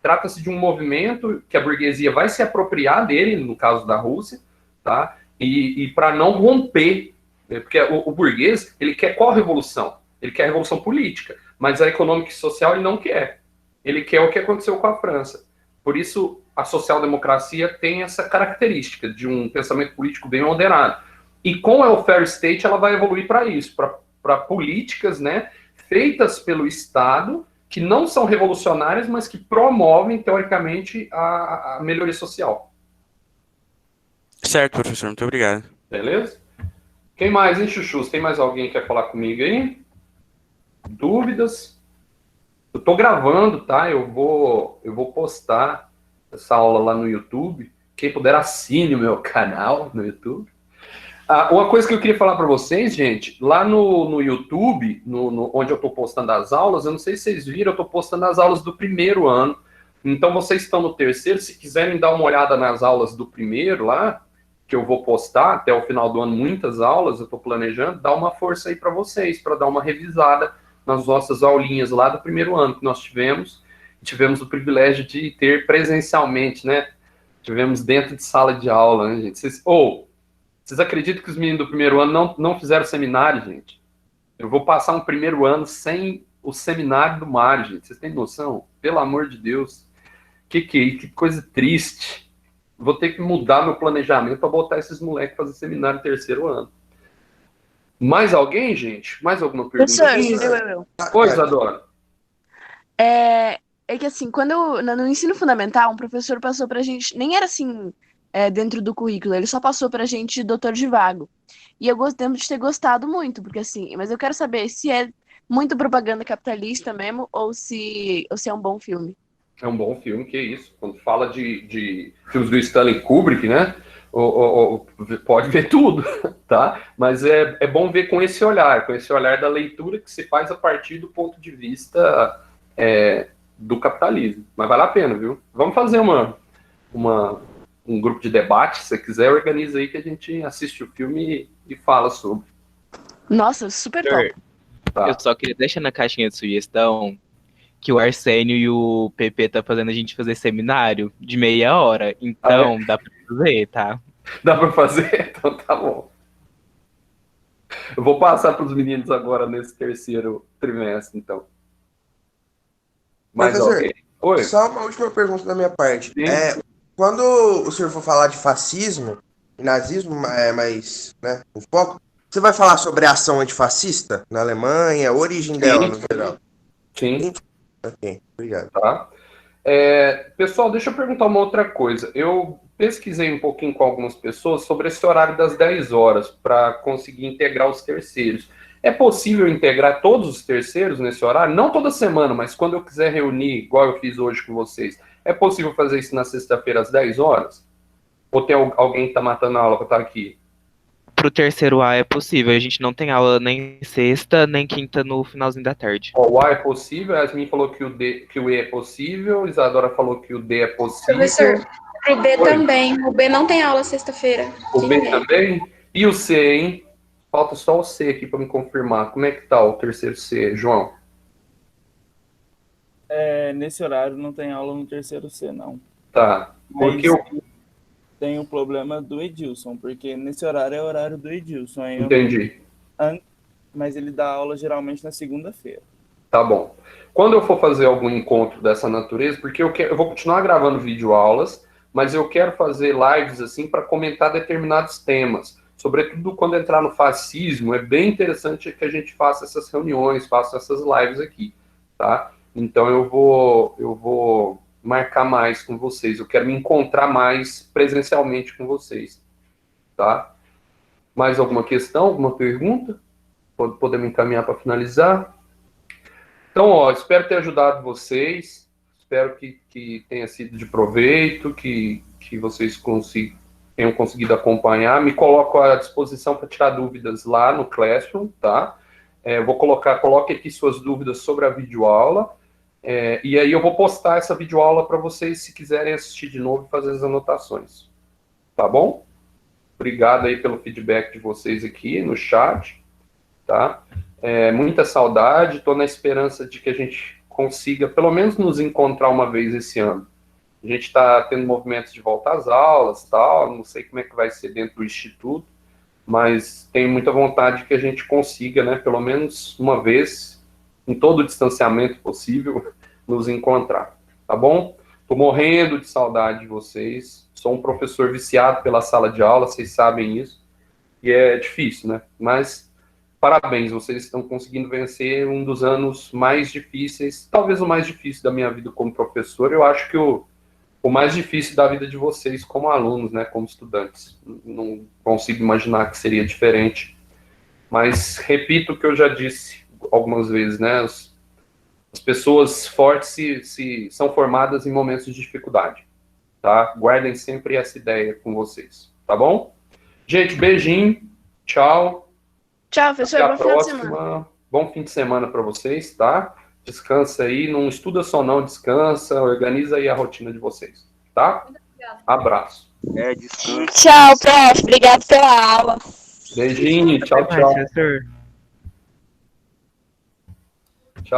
Trata-se de um movimento que a burguesia vai se apropriar dele, no caso da Rússia, tá? E para não romper. Porque o burguês, ele quer qual revolução? Ele quer a revolução política, mas a econômica e social ele não quer. Ele quer o que aconteceu com a França. Por isso, a social-democracia tem essa característica de um pensamento político bem moderado. E com a welfare state, ela vai evoluir para isso, para políticas, né, feitas pelo Estado, que não são revolucionárias, mas que promovem, teoricamente, a melhoria social. Certo, professor, muito obrigado. Beleza? Quem mais, hein, Chuchus? Tem mais alguém que quer falar comigo aí? Dúvidas? Eu tô gravando, tá? Eu vou postar essa aula lá no YouTube. Quem puder, assine o meu canal no YouTube. Uma coisa que eu queria falar para vocês, gente, lá no YouTube, onde eu tô postando as aulas, eu não sei se vocês viram, eu tô postando as aulas do primeiro ano. Então, vocês estão no terceiro, se quiserem dar uma olhada nas aulas do primeiro lá, que eu vou postar até o final do ano, muitas aulas, eu estou planejando, dá uma força aí para vocês, para dar uma revisada nas nossas aulinhas lá do primeiro ano que nós tivemos o privilégio de ter presencialmente, né? Tivemos dentro de sala de aula, né, gente? Vocês acreditam que os meninos do primeiro ano não fizeram seminário, gente? Eu vou passar um primeiro ano sem o seminário do Mário, gente. Vocês têm noção? Pelo amor de Deus. Que coisa triste. Vou ter que mudar meu planejamento para botar esses moleques fazer seminário no terceiro ano. Mais alguém, gente? Mais alguma pergunta? Professor, eu. Oi, Isadora. É que assim, quando no ensino fundamental, um professor passou pra gente, nem era assim, dentro do currículo, ele só passou pra gente doutor de vago. E eu lembro de ter gostado muito, porque assim, mas eu quero saber se é muito propaganda capitalista mesmo, ou se é um bom filme. É um bom filme, que é isso. Quando fala de filmes do Stanley Kubrick, né? Pode ver tudo, tá? Mas é bom ver com esse olhar da leitura que se faz a partir do ponto de vista do capitalismo. Mas vale a pena, viu? Vamos fazer um grupo de debate, se você quiser, organiza aí que a gente assiste o filme e fala sobre. Nossa, super top. Tá. Eu só queria deixar na caixinha de sugestão que o Arsênio e o PP tá fazendo a gente fazer seminário de meia hora. Então, dá pra fazer, tá? Dá pra fazer? Então tá bom. Eu vou passar pros meninos agora nesse terceiro trimestre, então. Mais Professor, alguém? Oi? só uma última pergunta da minha parte. Sim. Quando o senhor for falar de fascismo e nazismo, mais né, um pouco, você vai falar sobre a ação antifascista na Alemanha, a origem dela no geral? Sim. Ok, obrigado. Tá. Pessoal, deixa eu perguntar uma outra coisa. Eu pesquisei um pouquinho com algumas pessoas sobre esse horário das 10 horas para conseguir integrar os terceiros. É possível integrar todos os terceiros nesse horário? Não toda semana, mas quando eu quiser reunir, igual eu fiz hoje com vocês, é possível fazer isso na sexta-feira às 10 horas? Ou tem alguém que está matando a aula para estar aqui? Pro terceiro A é possível. A gente não tem aula nem sexta, nem quinta no finalzinho da tarde. O A é possível, a Yasmin falou que o E é possível, a Isadora falou que o D é possível. Professor, pro B Oi. também. O B não tem aula sexta-feira. O B também? E o C, hein? Falta só o C aqui para me confirmar. Como é que tá o terceiro C, João? Nesse horário não tem aula no terceiro C, não. Tá. Mas Porque eu tem o problema do Edilson, porque nesse horário é o horário do Edilson. Aí entendi. Mas ele dá aula geralmente na segunda-feira. Tá bom. Quando eu for fazer algum encontro dessa natureza, porque eu vou continuar gravando videoaulas, mas eu quero fazer lives assim para comentar determinados temas. Sobretudo quando entrar no fascismo, é bem interessante que a gente faça essas reuniões, faça essas lives aqui, tá? Então eu vou marcar mais com vocês. Eu quero me encontrar mais presencialmente com vocês, tá? Mais alguma questão, alguma pergunta? Podemos encaminhar para finalizar? Então, espero ter ajudado vocês, espero que tenha sido de proveito, que vocês tenham conseguido acompanhar. Me coloco à disposição para tirar dúvidas lá no Classroom, tá? Coloque aqui suas dúvidas sobre a videoaula, e aí eu vou postar essa videoaula para vocês, se quiserem assistir de novo e fazer as anotações. Tá bom? Obrigado aí pelo feedback de vocês aqui no chat, tá? Muita saudade, estou na esperança de que a gente consiga, pelo menos, nos encontrar uma vez esse ano. A gente está tendo movimentos de volta às aulas, tal, não sei como é que vai ser dentro do Instituto, mas tenho muita vontade que a gente consiga, né, pelo menos uma vez, em todo o distanciamento possível, nos encontrar, tá bom? Estou morrendo de saudade de vocês, sou um professor viciado pela sala de aula, vocês sabem isso, e é difícil, né, mas parabéns, vocês estão conseguindo vencer um dos anos mais difíceis, talvez o mais difícil da minha vida como professor. Eu acho que o mais difícil da vida de vocês como alunos, né, como estudantes. Não consigo imaginar que seria diferente. Mas repito o que eu já disse algumas vezes, né, as pessoas fortes são formadas em momentos de dificuldade, tá? Guardem sempre essa ideia com vocês, tá bom? Gente, beijinho, tchau. Tchau, professor. Até a Bom final de próxima. semana. Bom fim de semana para vocês, tá? Descansa aí, não estuda só não, descansa, organiza aí a rotina de vocês, tá? Abraço. Descansa. Tchau, prof. Obrigado pela aula. Beijinho, tchau, Até mais, tchau. professor.